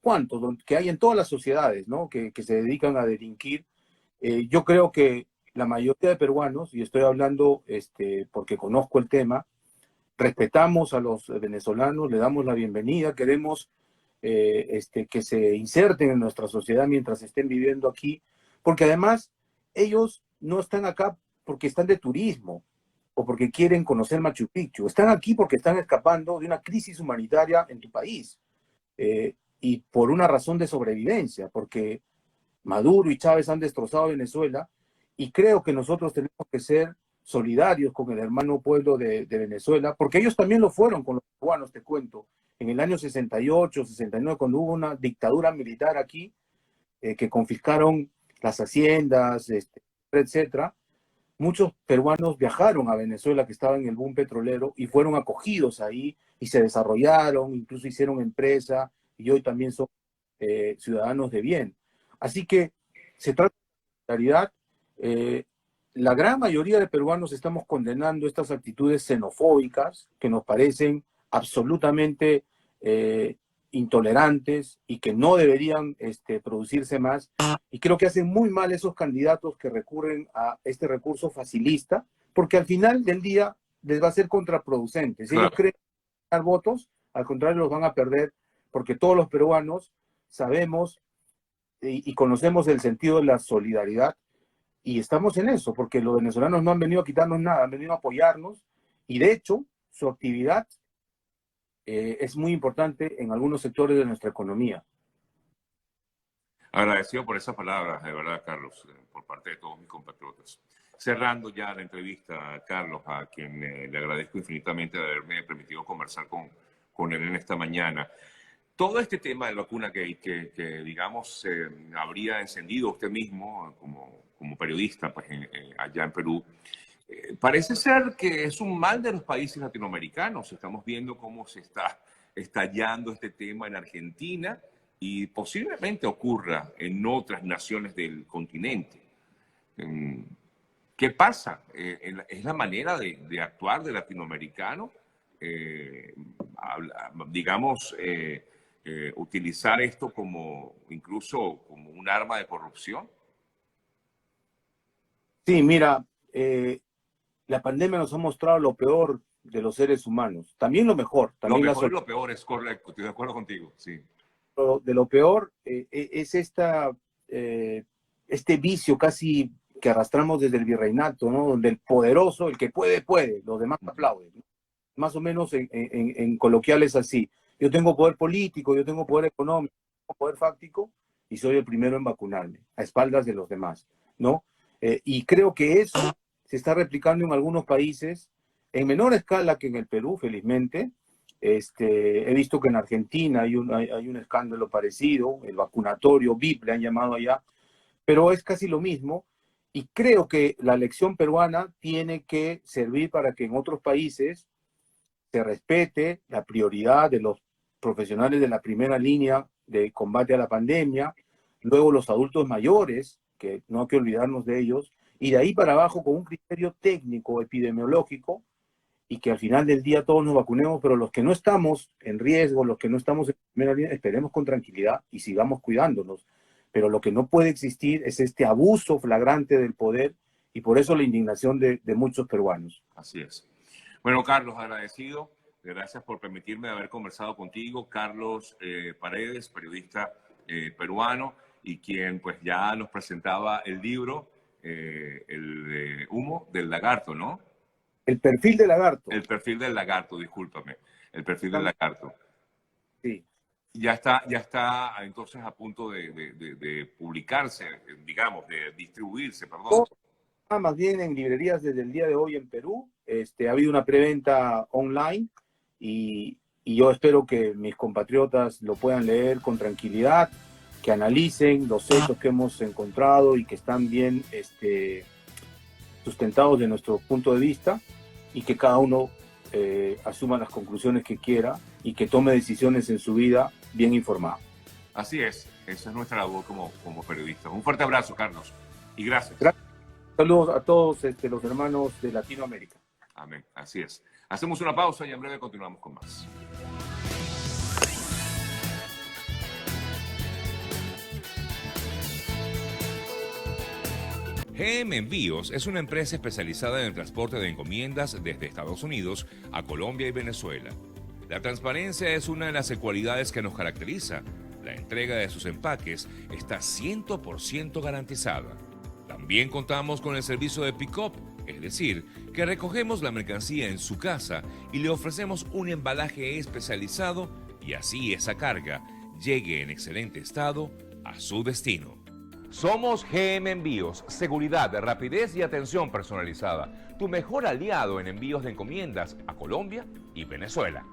S5: cuantos que hay en todas las sociedades, ¿no? que se dedican a delinquir. Yo creo que la mayoría de peruanos, y estoy hablando porque conozco el tema, respetamos a los venezolanos, le damos la bienvenida, queremos que se inserten en nuestra sociedad mientras estén viviendo aquí, porque además ellos no están acá porque están de turismo o porque quieren conocer Machu Picchu, están aquí porque están escapando de una crisis humanitaria en tu país, y por una razón de sobrevivencia, porque Maduro y Chávez han destrozado Venezuela, y creo que nosotros tenemos que ser solidarios con el hermano pueblo de Venezuela, porque ellos también lo fueron con los cubanos, te cuento. En el año 68, 69, cuando hubo una dictadura militar aquí, que confiscaron las haciendas, etcétera, muchos peruanos viajaron a Venezuela, que estaba en el boom petrolero, y fueron acogidos ahí, y se desarrollaron, incluso hicieron empresa, y hoy también son ciudadanos de bien. Así que se trata de solidaridad. La gran mayoría de peruanos estamos condenando estas actitudes xenofóbicas que nos parecen absolutamente intolerantes y que no deberían producirse más. Y creo que hacen muy mal esos candidatos que recurren a este recurso facilista, porque al final del día les va a ser contraproducente. Si ellos creen ganar votos, al contrario los van a perder, porque todos los peruanos sabemos y conocemos el sentido de la solidaridad. Y estamos en eso, porque los venezolanos no han venido a quitarnos nada, han venido a apoyarnos, y de hecho su actividad es muy importante en algunos sectores de nuestra economía.
S1: Agradecido por esas palabras, de verdad, Carlos, por parte de todos mis compatriotas. Cerrando ya la entrevista, Carlos, a quien le agradezco infinitamente de haberme permitido conversar con él en esta mañana. Todo este tema de la vacuna que digamos, habría encendido usted mismo como periodista pues, allá en Perú, parece ser que es un mal de los países latinoamericanos. Estamos viendo cómo se está estallando este tema en Argentina y posiblemente ocurra en otras naciones del continente. ¿Qué pasa? ¿Es la manera de actuar del latinoamericano? Digamos... utilizar esto incluso como un arma de corrupción?
S5: Sí, mira, la pandemia nos ha mostrado lo peor de los seres humanos, también lo mejor. También
S1: lo mejor y lo peor, es correcto, estoy de acuerdo contigo, sí.
S5: De lo peor es este vicio casi que arrastramos desde el virreinato, ¿no? Donde el poderoso, el que puede, los demás aplauden, ¿no? Más o menos en coloquiales así. Yo tengo poder político, yo tengo poder económico, tengo poder fáctico, y soy el primero en vacunarme, a espaldas de los demás, ¿no? Y creo que eso se está replicando en algunos países, en menor escala que en el Perú, felizmente. He visto que en Argentina hay un escándalo parecido, el vacunatorio VIP le han llamado allá, pero es casi lo mismo. Y creo que la lección peruana tiene que servir para que en otros países se respete la prioridad de los profesionales de la primera línea de combate a la pandemia, luego los adultos mayores, que no hay que olvidarnos de ellos, y de ahí para abajo con un criterio técnico, epidemiológico, y que al final del día todos nos vacunemos, pero los que no estamos en riesgo, los que no estamos en primera línea, esperemos con tranquilidad y sigamos cuidándonos. Pero lo que no puede existir es este abuso flagrante del poder, y por eso la indignación de muchos peruanos.
S1: Así es. Bueno, Carlos, agradecido. Gracias por permitirme haber conversado contigo. Carlos Paredes, periodista peruano, y quien pues ya nos presentaba el libro, el humo del lagarto, ¿no?
S5: El perfil del lagarto.
S1: El perfil del lagarto, discúlpame. El perfil del lagarto.
S5: Sí.
S1: Ya está entonces a punto de publicarse, digamos, de distribuirse, perdón.
S5: Más bien en librerías desde el día de hoy en Perú. Ha habido una preventa online y yo espero que mis compatriotas lo puedan leer con tranquilidad, que analicen los hechos que hemos encontrado y que están bien sustentados de nuestro punto de vista, y que cada uno asuma las conclusiones que quiera y que tome decisiones en su vida bien informado.
S1: Así es, esa es nuestra labor como periodistas. Un fuerte abrazo, Carlos, y gracias.
S5: Saludos a todos los hermanos de Latinoamérica.
S1: Amén, así es. Hacemos una pausa y en breve continuamos con más.
S3: GM Envíos es una empresa especializada en el transporte de encomiendas desde Estados Unidos a Colombia y Venezuela. La transparencia es una de las cualidades que nos caracteriza. La entrega de sus empaques está 100% garantizada. También contamos con el servicio de pick-up, es decir, que recogemos la mercancía en su casa y le ofrecemos un embalaje especializado, y así esa carga llegue en excelente estado a su destino.
S1: Somos GM Envíos, seguridad, rapidez y atención personalizada. Tu mejor aliado en envíos de encomiendas a Colombia y Venezuela.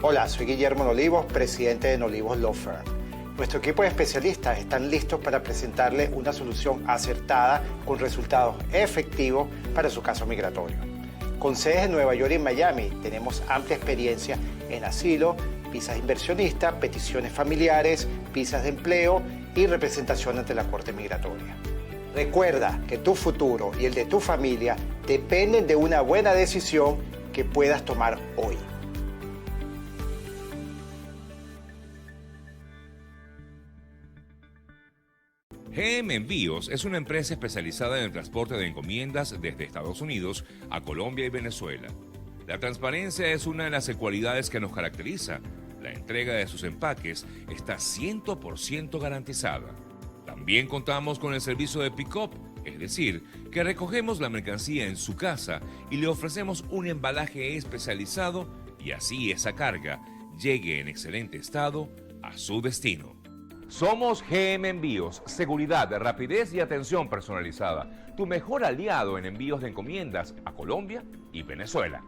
S2: Hola, soy Guillermo Nolivos, presidente de Nolivos Law Firm. Nuestro equipo de especialistas están listos para presentarle una solución acertada con resultados efectivos para su caso migratorio. Con sedes en Nueva York y Miami, tenemos amplia experiencia en asilo, visas inversionistas, peticiones familiares, visas de empleo y representación ante la Corte Migratoria. Recuerda que tu futuro y el de tu familia dependen de una buena decisión que puedas tomar hoy.
S3: GM Envíos es una empresa especializada en el transporte de encomiendas desde Estados Unidos a Colombia y Venezuela. La transparencia es una de las cualidades que nos caracteriza. La entrega de sus empaques está 100% garantizada. También contamos con el servicio de pick-up, es decir, que recogemos la mercancía en su casa y le ofrecemos un embalaje especializado y así esa carga llegue en excelente estado a su destino.
S1: Somos GM Envíos, seguridad, rapidez y atención personalizada. Tu mejor aliado en envíos de encomiendas a Colombia y Venezuela.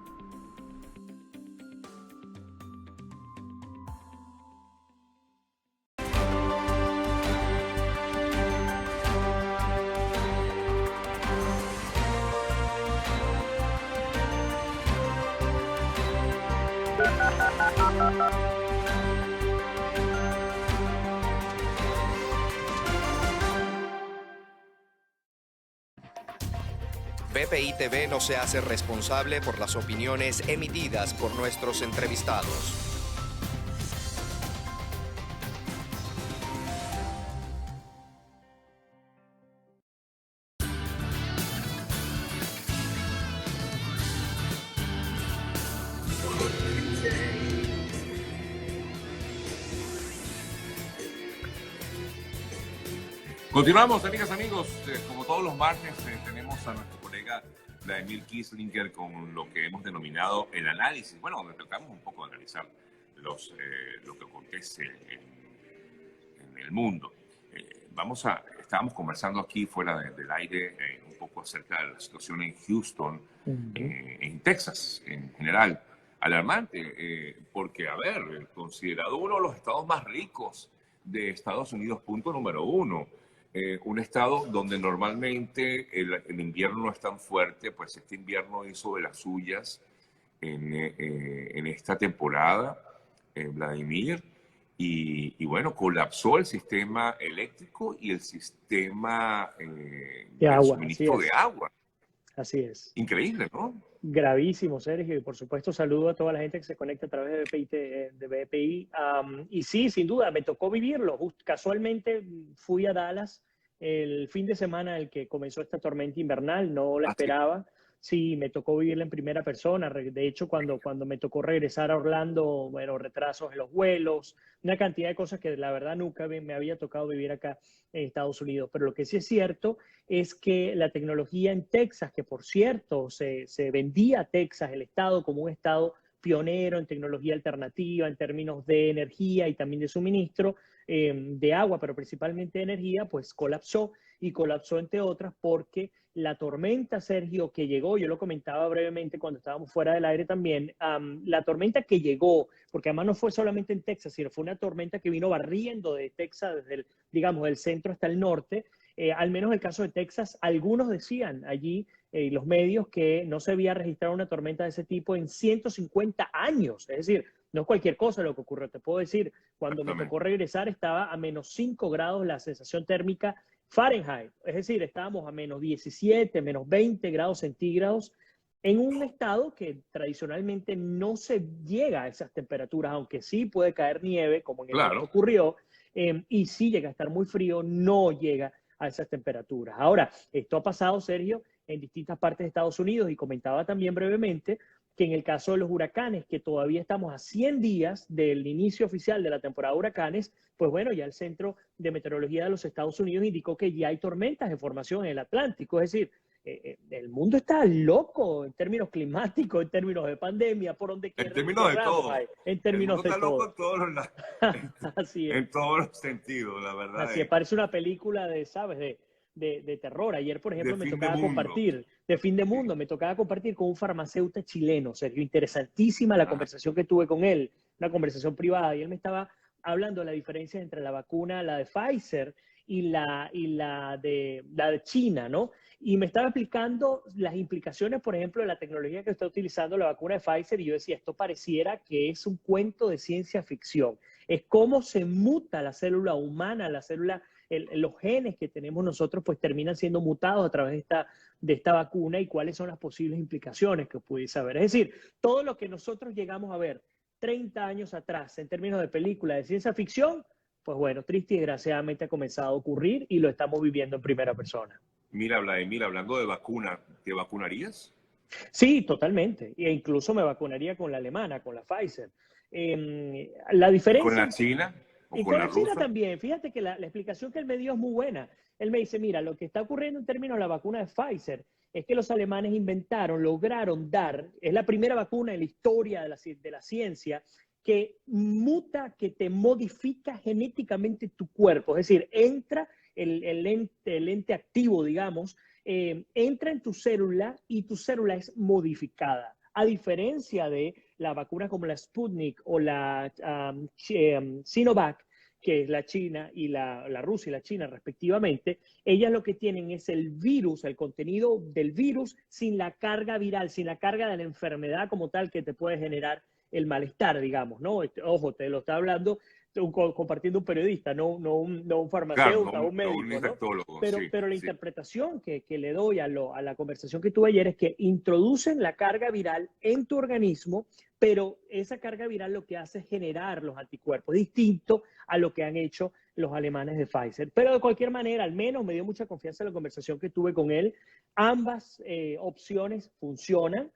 S4: BPI TV no se hace responsable por las opiniones emitidas por nuestros entrevistados.
S1: Continuamos, amigas, amigos. Como todos los martes, tenemos a nuestro colega Vladimir Kieslinger con lo que hemos denominado el análisis. Bueno, donde tratamos un poco de analizar lo que acontece en el mundo. Estábamos conversando aquí fuera del aire un poco acerca de la situación en Houston, en Texas en general. Alarmante, porque, a ver, considerado uno de los estados más ricos de Estados Unidos, punto número uno. Un estado donde normalmente el invierno no es tan fuerte, pues este invierno hizo de las suyas en esta temporada, Vladimir, y bueno, colapsó el sistema eléctrico y el sistema
S6: de agua,
S1: suministro de agua.
S6: Así es.
S1: Increíble, ¿no?
S6: Gravísimo, Sergio, y por supuesto saludo a toda la gente que se conecta a través de BPI. Y sí, sin duda, me tocó vivirlo. Casualmente fui a Dallas el fin de semana en el que comenzó esta tormenta invernal, no la esperaba. Sí, me tocó vivirla en primera persona. De hecho, cuando me tocó regresar a Orlando, bueno, retrasos en los vuelos, una cantidad de cosas que la verdad nunca me había tocado vivir acá en Estados Unidos. Pero lo que sí es cierto es que la tecnología en Texas, que por cierto se vendía a Texas, el estado, como un estado pionero en tecnología alternativa, en términos de energía y también de suministro de agua, pero principalmente de energía, pues colapsó, y colapsó entre otras porque la tormenta, Sergio, que llegó, yo lo comentaba brevemente cuando estábamos fuera del aire también, la tormenta que llegó, porque además no fue solamente en Texas, sino fue una tormenta que vino barriendo de Texas desde del centro hasta el norte. Al menos en el caso de Texas, algunos decían allí, los medios, que no se había registrado una tormenta de ese tipo en 150 años. Es decir, no es cualquier cosa lo que ocurrió. Te puedo decir, cuando me tocó regresar estaba a menos 5 grados la sensación térmica Fahrenheit. Es decir, estábamos a menos 17, menos 20 grados centígrados en un estado que tradicionalmente no se llega a esas temperaturas, aunque sí puede caer nieve, como en el que ocurrió, y sí llega a estar muy frío, no llega a esas temperaturas. Ahora, esto ha pasado, Sergio, en distintas partes de Estados Unidos, y comentaba también brevemente que en el caso de los huracanes, que todavía estamos a 100 días del inicio oficial de la temporada de huracanes, pues bueno, ya el Centro de Meteorología de los Estados Unidos indicó que ya hay tormentas de formación en el Atlántico. Es decir, el mundo está loco en términos climáticos, en términos de pandemia, por donde quiera.
S1: En términos de todo.
S6: En términos de todo.
S1: Está loco en todos los lados.
S6: Así es.
S1: En todos los sentidos, la verdad.
S6: Así es, parece una película de, ¿sabes? De terror. Ayer, por ejemplo, me tocaba compartir, de fin de mundo, me tocaba compartir con un farmacéutico chileno, Sergio. Interesantísima la conversación que tuve con él. una conversación privada, y él me estaba hablando de la diferencia entre la vacuna, la de Pfizer y la de China, ¿no? Y me estaba explicando las implicaciones, por ejemplo, de la tecnología que está utilizando la vacuna de Pfizer, y yo decía, esto pareciera que es un cuento de ciencia ficción. Es cómo se muta la célula humana, la célula, los genes que tenemos nosotros, pues terminan siendo mutados a través de esta vacuna, y cuáles son las posibles implicaciones que pudiese haber. Es decir, todo lo que nosotros llegamos a ver 30 años atrás en términos de película de ciencia ficción, pues bueno, triste y desgraciadamente ha comenzado a ocurrir y lo estamos viviendo en primera persona.
S3: Mira, Vladimir, hablando de vacuna, ¿te vacunarías?
S6: Sí, totalmente. E incluso me vacunaría con la alemana, con la Pfizer. La diferencia...
S3: ¿Con la China o
S6: y
S3: con la
S6: la China
S3: rusa?
S6: también. Fíjate que la explicación que él me dio es muy buena. Él me dice, mira, lo que está ocurriendo en términos de la vacuna de Pfizer es que los alemanes lograron dar, es la primera vacuna en la historia de la ciencia que muta, que te modifica genéticamente tu cuerpo. Es decir, entra el ente activo, digamos, entra en tu célula y tu célula es modificada. A diferencia de la vacuna como la Sputnik o la Sinovac, que es la China y la Rusia y la China respectivamente, ellas lo que tienen es el virus, el contenido del virus sin la carga viral, sin la carga de la enfermedad como tal que te puede generar el malestar, digamos, ¿no? Ojo, te lo está hablando compartiendo un periodista, no un farmacéutico,
S3: Claro,
S6: un médico,
S3: un infectólogo,
S6: pero,
S3: sí,
S6: pero la
S3: sí.
S6: interpretación que le doy a la conversación que tuve ayer es que introducen la carga viral en tu organismo, pero esa carga viral lo que hace es generar los anticuerpos, distinto a lo que han hecho los alemanes de Pfizer. Pero de cualquier manera, al menos me dio mucha confianza la conversación que tuve con él. Ambas opciones funcionan,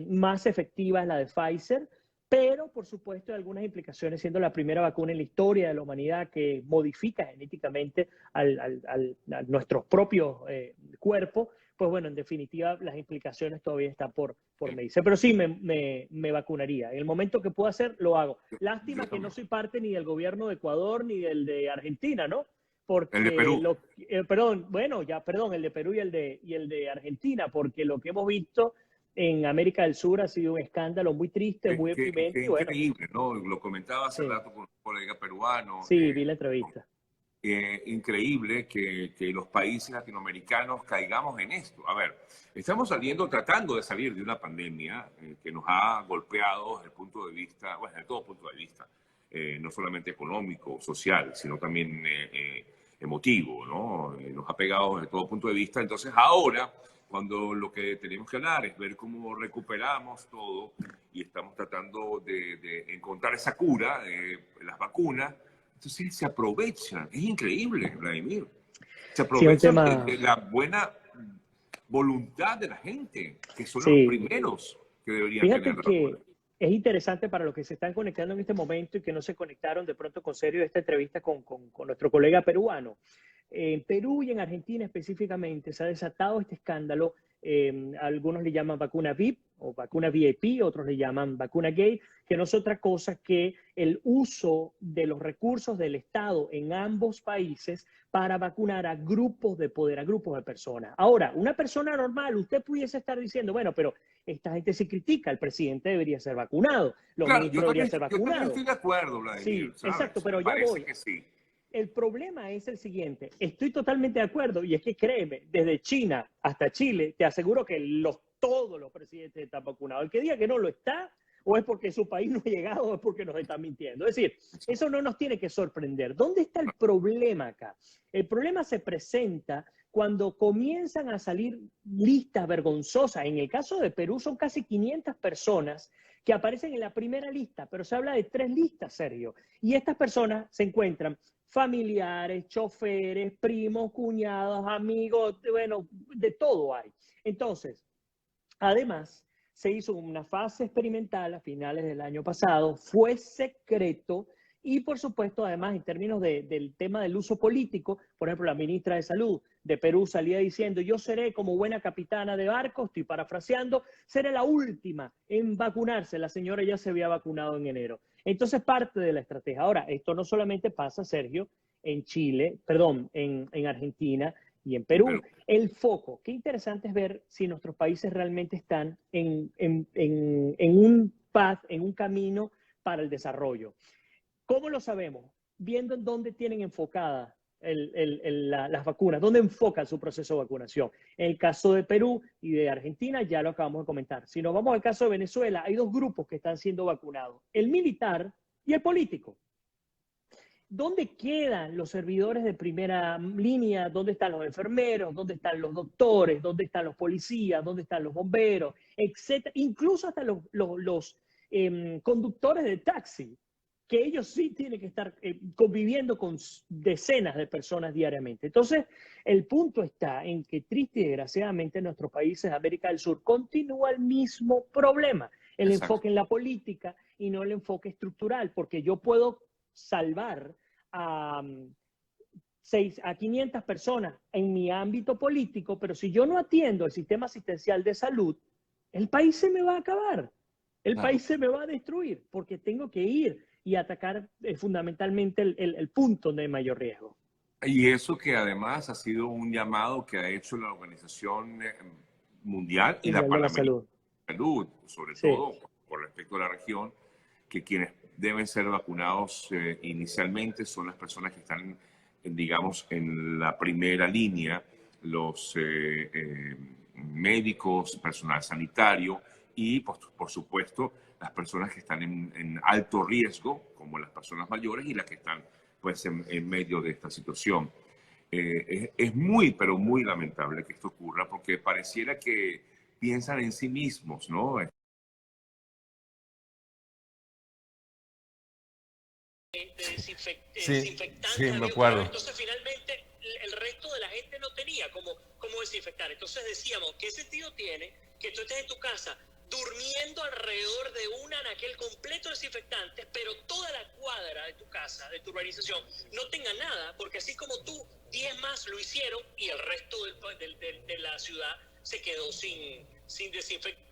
S6: más efectiva es la de Pfizer, pero por supuesto hay algunas implicaciones, siendo la primera vacuna en la historia de la humanidad que modifica genéticamente a nuestros propios cuerpos, pues bueno, en definitiva las implicaciones todavía están por medirse. Pero sí, me vacunaría. En el momento que pueda hacer, lo hago. Lástima que no soy parte ni del gobierno de Ecuador ni del de Argentina, ¿no? Porque
S3: El de Perú.
S6: El de Perú y el de Argentina, porque lo que hemos visto en América del Sur ha sido un escándalo muy triste, muy deprimente.
S3: Qué increíble, ¿no? Lo comentaba hace rato con un colega peruano.
S6: Sí, vi la entrevista.
S3: Increíble que los países latinoamericanos caigamos en esto. A ver, estamos tratando de salir de una pandemia que nos ha golpeado desde el punto de vista, bueno, desde todo punto de vista, no solamente económico, social, sino también emotivo, ¿no? Nos ha pegado desde todo punto de vista. Entonces ahora, cuando lo que tenemos que hablar es ver cómo recuperamos todo y estamos tratando de encontrar esa cura, las vacunas, entonces se aprovechan. Es increíble, Vladimir. Se aprovechan de la buena voluntad de la gente, que son los primeros que deberían tener la vacuna.
S6: Fíjate que es interesante para los que se están conectando en este momento y que no se conectaron de pronto con serio de esta entrevista con nuestro colega peruano. En Perú y en Argentina específicamente se ha desatado este escándalo. Algunos le llaman vacuna VIP o vacuna VIP, otros le llaman vacuna gay, que no es otra cosa que el uso de los recursos del Estado en ambos países para vacunar a grupos de poder, a grupos de personas. Ahora, una persona normal, usted pudiese estar diciendo, bueno, pero esta gente se critica, el presidente debería ser vacunado, los ministros deberían ser vacunados.
S3: Yo también estoy de acuerdo, Vladimir.
S6: Sí, exacto, pero ya voy.
S3: Que sí.
S6: El problema es el siguiente, estoy totalmente de acuerdo, y es que créeme, desde China hasta Chile, te aseguro que todos los presidentes están vacunados. El que diga que no lo está, o es porque su país no ha llegado, o es porque nos están mintiendo. Es decir, eso no nos tiene que sorprender. ¿Dónde está el problema acá? El problema se presenta cuando comienzan a salir listas vergonzosas. En el caso de Perú son casi 500 personas que aparecen en la primera lista, pero se habla de 3 listas, Sergio. Y estas personas se encuentran familiares, choferes, primos, cuñados, amigos, bueno, de todo hay. Entonces, además, se hizo una fase experimental a finales del año pasado, fue secreto y, por supuesto, además, en términos del tema del uso político, por ejemplo, la ministra de Salud de Perú salía diciendo, yo seré como buena capitana de barco, estoy parafraseando, seré la última en vacunarse. La señora ya se había vacunado en enero. Entonces, parte de la estrategia. Ahora, esto no solamente pasa, Sergio, en Argentina y en Perú. El foco, qué interesante es ver si nuestros países realmente están en un path, en un camino para el desarrollo. ¿Cómo lo sabemos? Viendo en dónde tienen enfocadas las vacunas, dónde enfocan su proceso de vacunación. En el caso de Perú y de Argentina ya lo acabamos de comentar. Si nos vamos al caso de Venezuela, hay dos grupos que están siendo vacunados, el militar y el político. ¿Dónde quedan los servidores de primera línea? ¿Dónde están los enfermeros? ¿Dónde están los doctores? ¿Dónde están los policías? ¿Dónde están los bomberos? Etcétera. Incluso hasta los conductores de taxi, que ellos sí tienen que estar conviviendo con decenas de personas diariamente. Entonces, el punto está en que, triste y desgraciadamente, en nuestros países de América del Sur continúa el mismo problema, el
S1: Exacto.
S6: enfoque en la política y no el enfoque estructural, porque yo puedo salvar a 500 personas en mi ámbito político, pero si yo no atiendo el sistema asistencial de salud, el país se me va a acabar, el país se me va a destruir, porque tengo que ir y atacar fundamentalmente el punto de mayor riesgo.
S1: Y eso que además ha sido un llamado que ha hecho la Organización Mundial y la
S6: de la Salud,
S1: Salud, sobre todo por respecto a la región, que quienes deben ser vacunados inicialmente son las personas que están, digamos, en la primera línea, los médicos, personal sanitario y, por supuesto, las personas que están en alto riesgo, como las personas mayores y las que están pues, en medio de esta situación. Es muy, pero muy lamentable que esto ocurra porque pareciera que piensan en sí mismos, ¿no?
S7: Desinfectante.
S1: Sí, me acuerdo.
S7: Entonces, finalmente, el resto de la gente no tenía cómo desinfectar. Entonces, decíamos, ¿qué sentido tiene que tú estés en tu casa durmiendo alrededor de un anaquel completo de desinfectantes, pero toda la cuadra de tu casa, de tu urbanización, no tenga nada? Porque así como tú, 10 más lo hicieron y el resto de la ciudad se quedó sin desinfectar.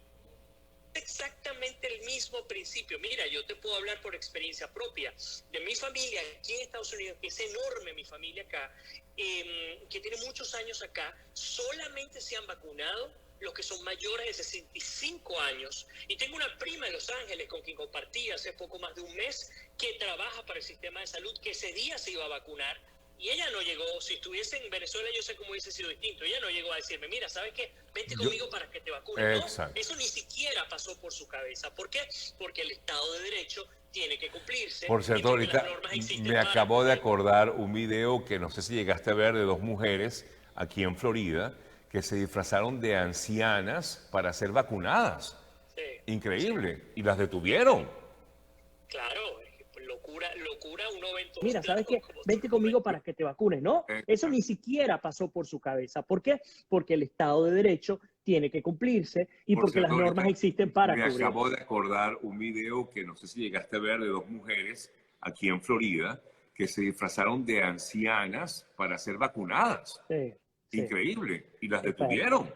S7: Exactamente el mismo principio. Mira, yo te puedo hablar por experiencia propia de mi familia aquí en Estados Unidos, que es enorme mi familia acá, que tiene muchos años acá. Solamente se han vacunado los que son mayores de 65 años. Y tengo una prima en Los Ángeles con quien compartí hace poco más de un mes, que trabaja para el sistema de salud, que ese día se iba a vacunar. Y ella no llegó, si estuviese en Venezuela yo sé cómo hubiese sido distinto, ella no llegó a decirme, mira, ¿sabes qué? Vente conmigo para que te vacunen. No, eso ni siquiera pasó por su cabeza. ¿Por qué? Porque el Estado de Derecho tiene que cumplirse.
S1: Por cierto, ahorita me acabo de acordar un video que no sé si llegaste a ver de dos mujeres aquí en Florida que se disfrazaron de ancianas para ser vacunadas.
S7: Sí,
S1: increíble. Sí. Y las detuvieron.
S7: Claro. Locura, uno ve en todos
S6: Mira, ¿sabes qué? Vente conmigo para que te vacunes, ¿no? Eso ni siquiera pasó por su cabeza. ¿Por qué? Porque el Estado de Derecho tiene que cumplirse y porque las normas existen para cubrirlo.
S1: Me acabo de acordar un video que no sé si llegaste a ver de dos mujeres aquí en Florida que se disfrazaron de ancianas para ser vacunadas.
S6: Sí,
S1: increíble. Y las detuvieron.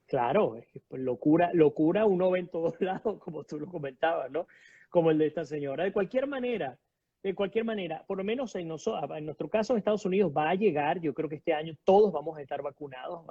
S6: Claro, es que locura uno ve en todos lados, como tú lo comentabas, ¿no? Como el de esta señora. De cualquier manera, por lo menos en nuestro caso en Estados Unidos va a llegar, yo creo que este año todos vamos a estar vacunados,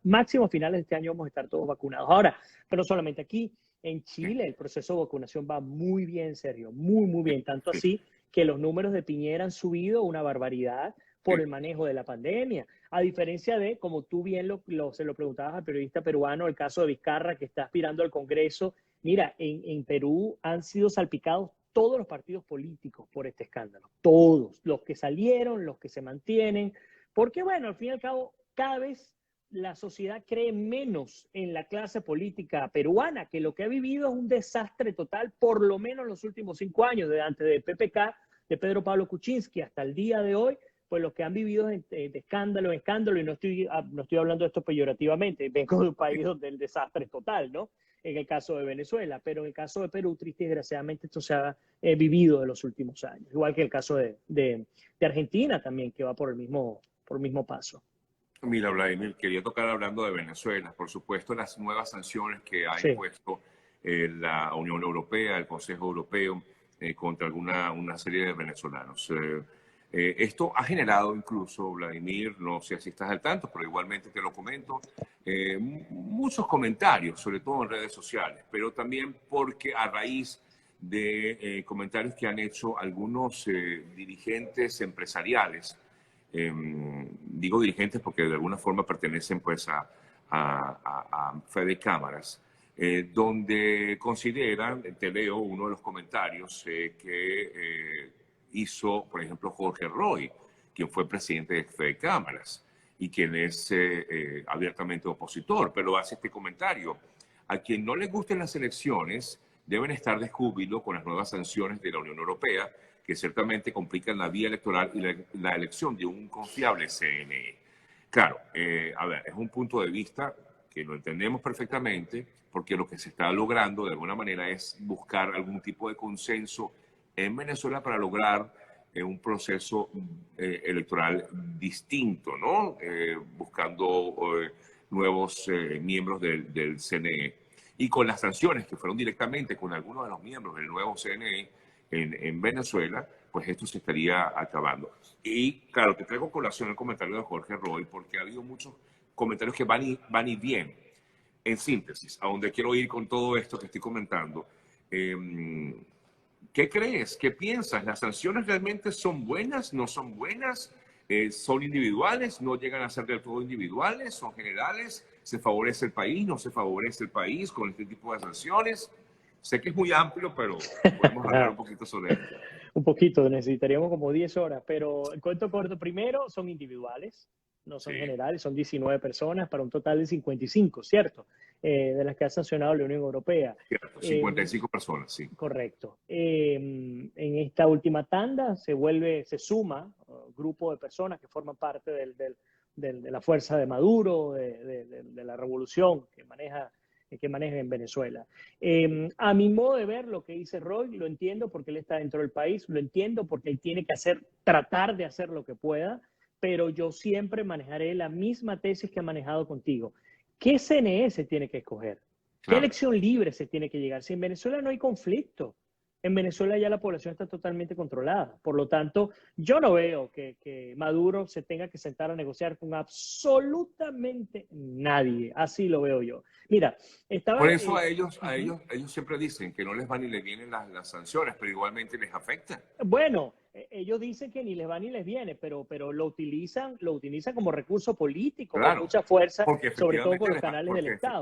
S6: máximo a finales de este año vamos a estar todos vacunados. Ahora, pero solamente aquí, en Chile, el proceso de vacunación va muy bien, Sergio, muy bien, tanto así que los números de Piñera han subido una barbaridad por el manejo de la pandemia. A diferencia de, como tú bien se lo preguntabas al periodista peruano, el caso de Vizcarra, que está aspirando al Congreso. Mira, en Perú han sido salpicados todos los partidos políticos por este escándalo. Todos, los que salieron, los que se mantienen. Porque, bueno, al fin y al cabo, cada vez la sociedad cree menos en la clase política peruana, que lo que ha vivido es un desastre total, por lo menos en los últimos 5 años, desde antes de PPK, de Pedro Pablo Kuczynski, hasta el día de hoy. Pues los que han vivido de escándalo en escándalo, y no estoy hablando de esto peyorativamente, vengo de un país donde el desastre es total, ¿no? En el caso de Venezuela, pero en el caso de Perú, triste y desgraciadamente, esto se ha vivido en los últimos años, igual que el caso de Argentina también, que va por el mismo paso.
S1: Mira, Vladimir, quería tocar hablando de Venezuela, por supuesto, las nuevas sanciones que ha impuesto la Unión Europea, el Consejo Europeo, contra una serie de venezolanos. Esto ha generado incluso, Vladimir, no sé si estás al tanto, pero igualmente te lo comento, muchos comentarios, sobre todo en redes sociales, pero también porque a raíz de comentarios que han hecho algunos dirigentes empresariales. Digo dirigentes porque de alguna forma pertenecen pues a Fede Cámaras, donde consideran, te leo uno de los comentarios que hizo, por ejemplo, Jorge Roy, quien fue presidente de Fede Cámaras y quien es abiertamente opositor, pero hace este comentario: a quien no les gusten las elecciones deben estar de júbilo con las nuevas sanciones de la Unión Europea, que ciertamente complican la vía electoral y la elección de un confiable CNE. Claro, a ver, es un punto de vista que lo entendemos perfectamente, porque lo que se está logrando de alguna manera es buscar algún tipo de consenso en Venezuela para lograr un proceso electoral distinto, ¿no? Buscando nuevos miembros del CNE. Y con las sanciones que fueron directamente con algunos de los miembros del nuevo CNE en Venezuela, pues esto se estaría acabando. Y claro, te traigo a colación el comentario de Jorge Roy, porque ha habido muchos comentarios que van y vienen. En síntesis, a donde quiero ir con todo esto que estoy comentando, ¿qué crees? ¿Qué piensas? ¿Las sanciones realmente son buenas? ¿No son buenas? ¿Son individuales? ¿No llegan a ser del todo individuales? ¿Son generales? ¿Se favorece el país? ¿No se favorece el país con este tipo de sanciones? Sé que es muy amplio, pero podemos hablar un poquito sobre esto.
S6: Un poquito, necesitaríamos como 10 horas, pero el cuento corto, primero, son individuales, no son generales, son 19 personas para un total de 55, ¿cierto? De las que ha sancionado la Unión Europea.
S1: Cierto, 55 personas, sí.
S6: Correcto. En esta última tanda se suma un grupo de personas que forman parte de la fuerza de Maduro, de la revolución que maneja en Venezuela. A mi modo de ver, lo que dice Roy, lo entiendo porque él está dentro del país, lo entiendo porque él tiene que tratar de hacer lo que pueda, pero yo siempre manejaré la misma tesis que he manejado contigo. ¿Qué CNE se tiene que escoger? ¿Qué elección libre se tiene que llegar? Si en Venezuela no hay conflicto, en Venezuela ya la población está totalmente controlada. Por lo tanto, yo no veo que Maduro se tenga que sentar a negociar con absolutamente nadie. Así lo veo yo. Mira,
S1: por eso ellos siempre dicen que no les van ni les vienen las sanciones, pero igualmente les afectan.
S6: Bueno, ellos dicen que ni les va ni les viene, pero lo utilizan como recurso político, con mucha fuerza, sobre todo con los canales del Estado.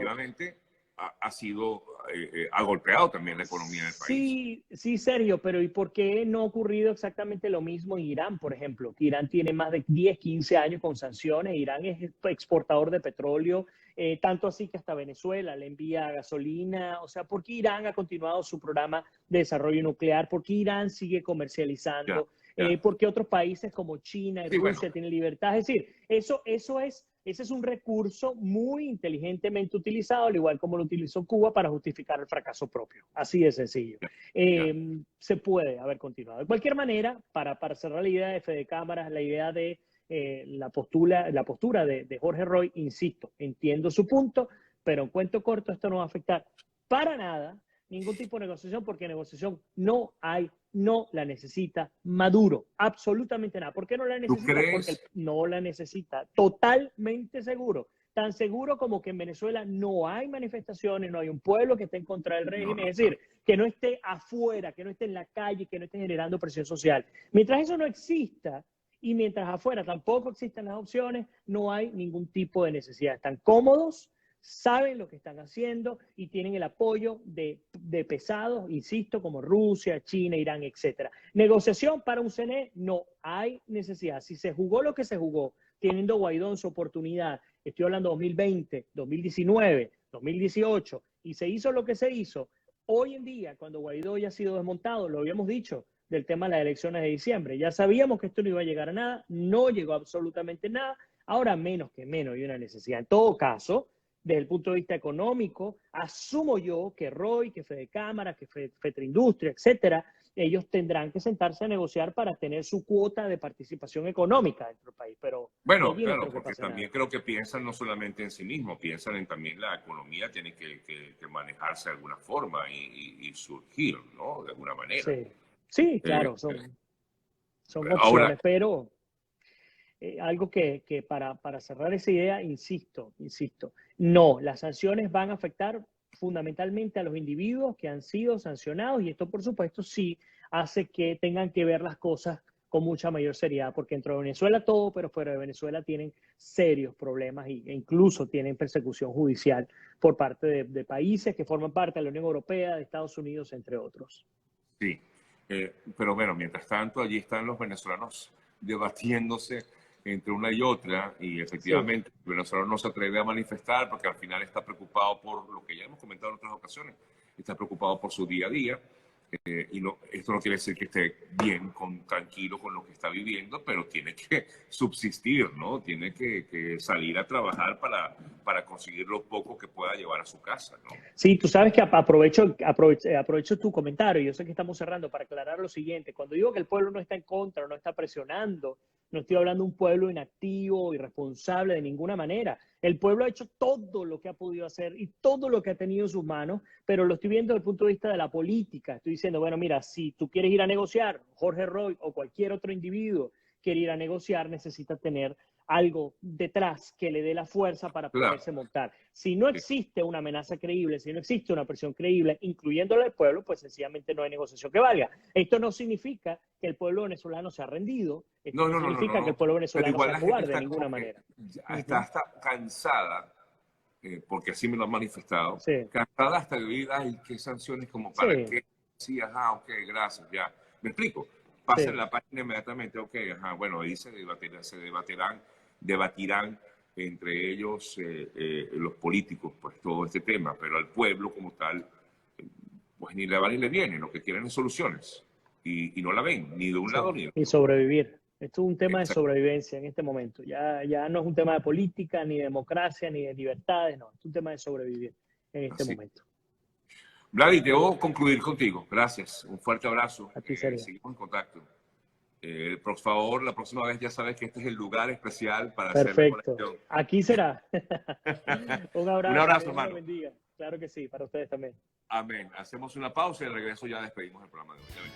S1: Ha golpeado también la economía del país.
S6: Sí, Sergio, pero ¿y por qué no ha ocurrido exactamente lo mismo en Irán, por ejemplo? Que Irán tiene más de 10, 15 años con sanciones. Irán es exportador de petróleo, tanto así que hasta Venezuela le envía gasolina. O sea, ¿por qué Irán ha continuado su programa de desarrollo nuclear? ¿Por qué Irán sigue comercializando? ¿Por qué otros países como China y Rusia tienen libertad? Es decir, ese es un recurso muy inteligentemente utilizado, al igual como lo utilizó Cuba para justificar el fracaso propio. Así de sencillo. Se puede haber continuado. De cualquier manera, para cerrar la idea de Fede Cámaras, la idea de la postura de Jorge Roy, insisto, entiendo su punto, pero en cuento corto esto no va a afectar para nada ningún tipo de negociación, porque negociación no hay, no la necesita Maduro, absolutamente nada. ¿Por qué no la necesita? Porque no la necesita, totalmente seguro. Tan seguro como que en Venezuela no hay manifestaciones, no hay un pueblo que esté en contra del régimen, es decir, que no esté afuera, que no esté en la calle, que no esté generando presión social. Mientras eso no exista, y mientras afuera tampoco existen las opciones, no hay ningún tipo de necesidad. Están cómodos, saben lo que están haciendo y tienen el apoyo de pesados, insisto, como Rusia, China, Irán, etc. Negociación para un CNE, no hay necesidad. Si se jugó lo que se jugó, teniendo Guaidó en su oportunidad, estoy hablando 2020, 2019, 2018, y se hizo lo que se hizo, hoy en día, cuando Guaidó ya ha sido desmontado, lo habíamos dicho, del tema de las elecciones de diciembre, ya sabíamos que esto no iba a llegar a nada, no llegó absolutamente nada, ahora menos que menos hay una necesidad. En todo caso, desde el punto de vista económico, asumo yo que Roy, que Fede Cámara, que Fetraindustria, etcétera, ellos tendrán que sentarse a negociar para tener su cuota de participación económica dentro del país. Pero
S1: bueno, claro, porque también creo que piensan no solamente en sí mismos, piensan en también la economía tiene que manejarse de alguna forma y surgir, ¿no? De alguna manera.
S6: Sí, claro, son opciones, ahora, pero algo que para cerrar esa idea, insisto, no, las sanciones van a afectar fundamentalmente a los individuos que han sido sancionados, y esto por supuesto sí hace que tengan que ver las cosas con mucha mayor seriedad, porque dentro de Venezuela todo, pero fuera de Venezuela tienen serios problemas e incluso tienen persecución judicial por parte de países que forman parte de la Unión Europea, de Estados Unidos, entre otros.
S1: Sí, pero bueno, mientras tanto allí están los venezolanos debatiéndose entre una y otra, y efectivamente el venezolano no se atreve a manifestar porque al final está preocupado por lo que ya hemos comentado en otras ocasiones, está preocupado por su día a día, y no, esto no quiere decir que esté bien, tranquilo con lo que está viviendo, pero tiene que subsistir, ¿no? Tiene que salir a trabajar para conseguir lo poco que pueda llevar a su casa, ¿no?
S6: Sí, tú sabes que aprovecho tu comentario. Yo sé que estamos cerrando para aclarar lo siguiente. Cuando digo que el pueblo no está en contra, no está presionando, no estoy hablando de un pueblo inactivo, irresponsable de ninguna manera. El pueblo ha hecho todo lo que ha podido hacer y todo lo que ha tenido en sus manos, pero lo estoy viendo desde el punto de vista de la política. Estoy diciendo, bueno, mira, si tú quieres ir a negociar, Jorge Roy o cualquier otro individuo quiere ir a negociar, necesita tener algo detrás que le dé la fuerza para poderse montar. Si no existe una amenaza creíble, si no existe una presión creíble, incluyéndole al pueblo, pues sencillamente no hay negociación que valga. Esto no significa que el pueblo venezolano se ha rendido, esto no significa que el pueblo venezolano se cobarde de ninguna manera.
S1: Está cansada, porque así me lo han manifestado, cansada hasta de oír, ay, qué sanciones, como para qué. Sí, ajá, ok, gracias, ya. ¿Me explico? Pasen la página inmediatamente, ok, ajá, bueno, ahí se debatirán entre ellos los políticos, pues todo este tema, pero al pueblo como tal, pues ni le va ni le viene, lo que quieren es soluciones, y no la ven, ni de un lado ni de otro.
S6: Y sobrevivir. Esto es un tema de sobrevivencia en este momento. Ya no es un tema de política, ni de democracia, ni de libertades, no, es un tema de sobrevivir en este momento.
S1: Vladi, debo concluir contigo. Gracias. Un fuerte abrazo.
S6: A ti, Sergio.
S1: Seguimos en contacto. Por favor, la próxima vez ya sabes que este es el lugar especial para hacer la conexión.
S6: Aquí será. Un abrazo.
S1: Un abrazo,
S6: Dios
S1: hermano.
S6: lo bendiga. Claro que sí, para ustedes también.
S1: Amén. Hacemos una pausa y de regreso ya despedimos el programa de hoy.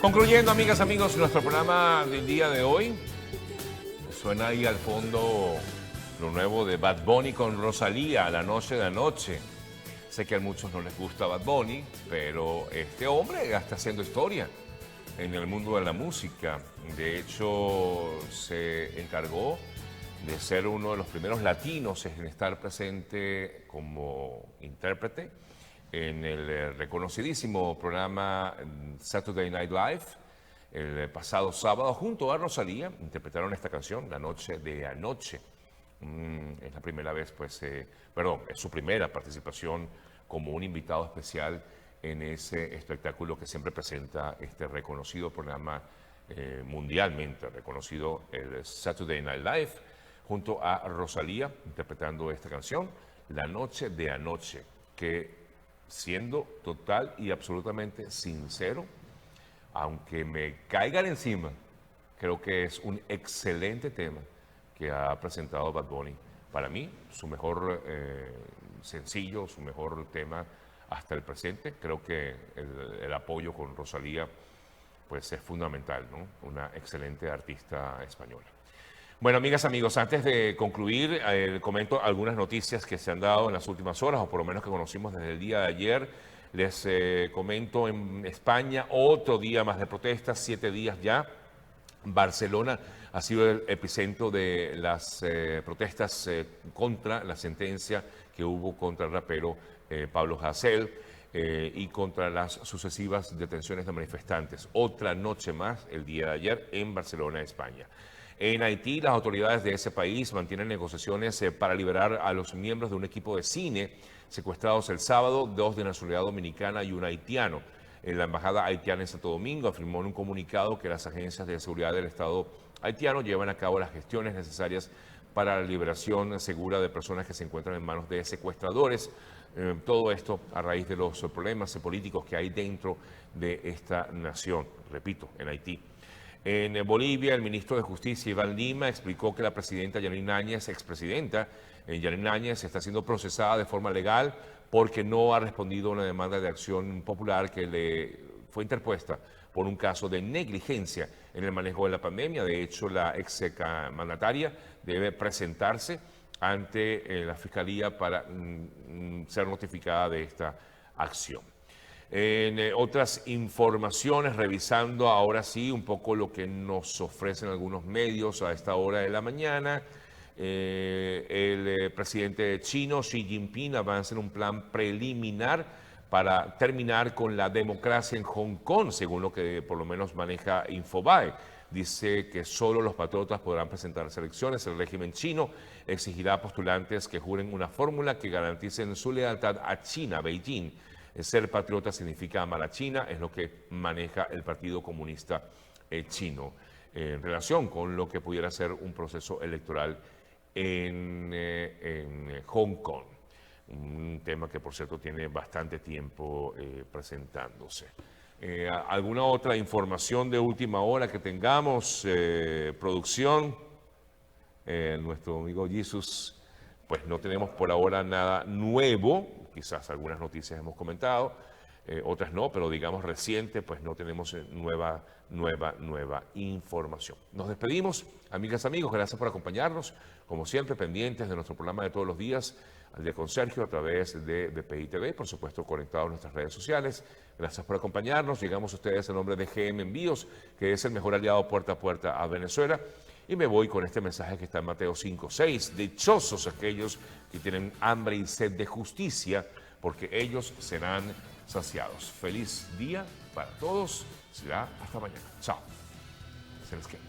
S1: Concluyendo, amigas, amigos, nuestro programa del día de hoy. Suena ahí al fondo lo nuevo de Bad Bunny con Rosalía, La Noche de Anoche. Sé que a muchos no les gusta Bad Bunny, pero este hombre ya está haciendo historia en el mundo de la música. De hecho, se encargó de ser uno de los primeros latinos en estar presente como intérprete en el reconocidísimo programa Saturday Night Live el pasado sábado junto a Rosalía. Interpretaron esta canción, La Noche de Anoche. Es la primera vez, es su primera participación como un invitado especial en ese espectáculo que siempre presenta este reconocido programa mundialmente reconocido, el Saturday Night Live, junto a Rosalía, interpretando esta canción, La Noche de Anoche, que siendo total y absolutamente sincero, aunque me caigan encima, creo que es un excelente tema que ha presentado Bad Bunny. Para mí, su mejor sencillo, su mejor tema hasta el presente. Creo que el apoyo con Rosalía pues es fundamental, ¿no? Una excelente artista española. Bueno, amigas, amigos, antes de concluir, comento algunas noticias que se han dado en las últimas horas, o por lo menos que conocimos desde el día de ayer. Les comento, en España, otro día más de protestas, 7 días ya. Barcelona ha sido el epicentro de las protestas contra la sentencia que hubo contra el rapero Pablo Hasél y contra las sucesivas detenciones de manifestantes. Otra noche más, el día de ayer, en Barcelona, España. En Haití, las autoridades de ese país mantienen negociaciones para liberar a los miembros de un equipo de cine secuestrados el sábado, 2 de nacionalidad dominicana y un haitiano. La embajada haitiana en Santo Domingo afirmó en un comunicado que las agencias de seguridad del Estado haitiano llevan a cabo las gestiones necesarias para la liberación segura de personas que se encuentran en manos de secuestradores. Todo esto a raíz de los problemas políticos que hay dentro de esta nación, repito, en Haití. En Bolivia, el ministro de Justicia, Iván Lima, explicó que la presidenta Yanine Áñez, expresidenta Yanine Áñez, está siendo procesada de forma legal porque no ha respondido a una demanda de acción popular que le fue interpuesta por un caso de negligencia en el manejo de la pandemia. De hecho, la ex mandataria debe presentarse ante la Fiscalía para ser notificada de esta acción. En otras informaciones, revisando ahora sí un poco lo que nos ofrecen algunos medios a esta hora de la mañana, el presidente chino Xi Jinping avanza en un plan preliminar para terminar con la democracia en Hong Kong, según lo que por lo menos maneja Infobae. Dice que solo los patriotas podrán presentarse a elecciones. El régimen chino exigirá a postulantes que juren una fórmula que garanticen su lealtad a China, Beijing. Ser patriota significa amar a China, es lo que maneja el Partido Comunista Chino en relación con lo que pudiera ser un proceso electoral en Hong Kong. Un tema que, por cierto, tiene bastante tiempo presentándose. ¿Alguna otra información de última hora que tengamos? Producción, nuestro amigo Jesus, pues no tenemos por ahora nada nuevo. Quizás algunas noticias hemos comentado, otras no, pero digamos reciente, pues no tenemos nueva información. Nos despedimos, amigas, amigos, gracias por acompañarnos, como siempre, pendientes de nuestro programa de todos los días, al día con Sergio, a través de BPI TV, por supuesto, conectados a nuestras redes sociales. Gracias por acompañarnos. Llegamos a ustedes en nombre de GM Envíos, que es el mejor aliado puerta a puerta a Venezuela. Y me voy con este mensaje que está en Mateo 5:6. Dichosos aquellos que tienen hambre y sed de justicia, porque ellos serán saciados. Feliz día para todos. Será hasta mañana. Chao. Se les quiere.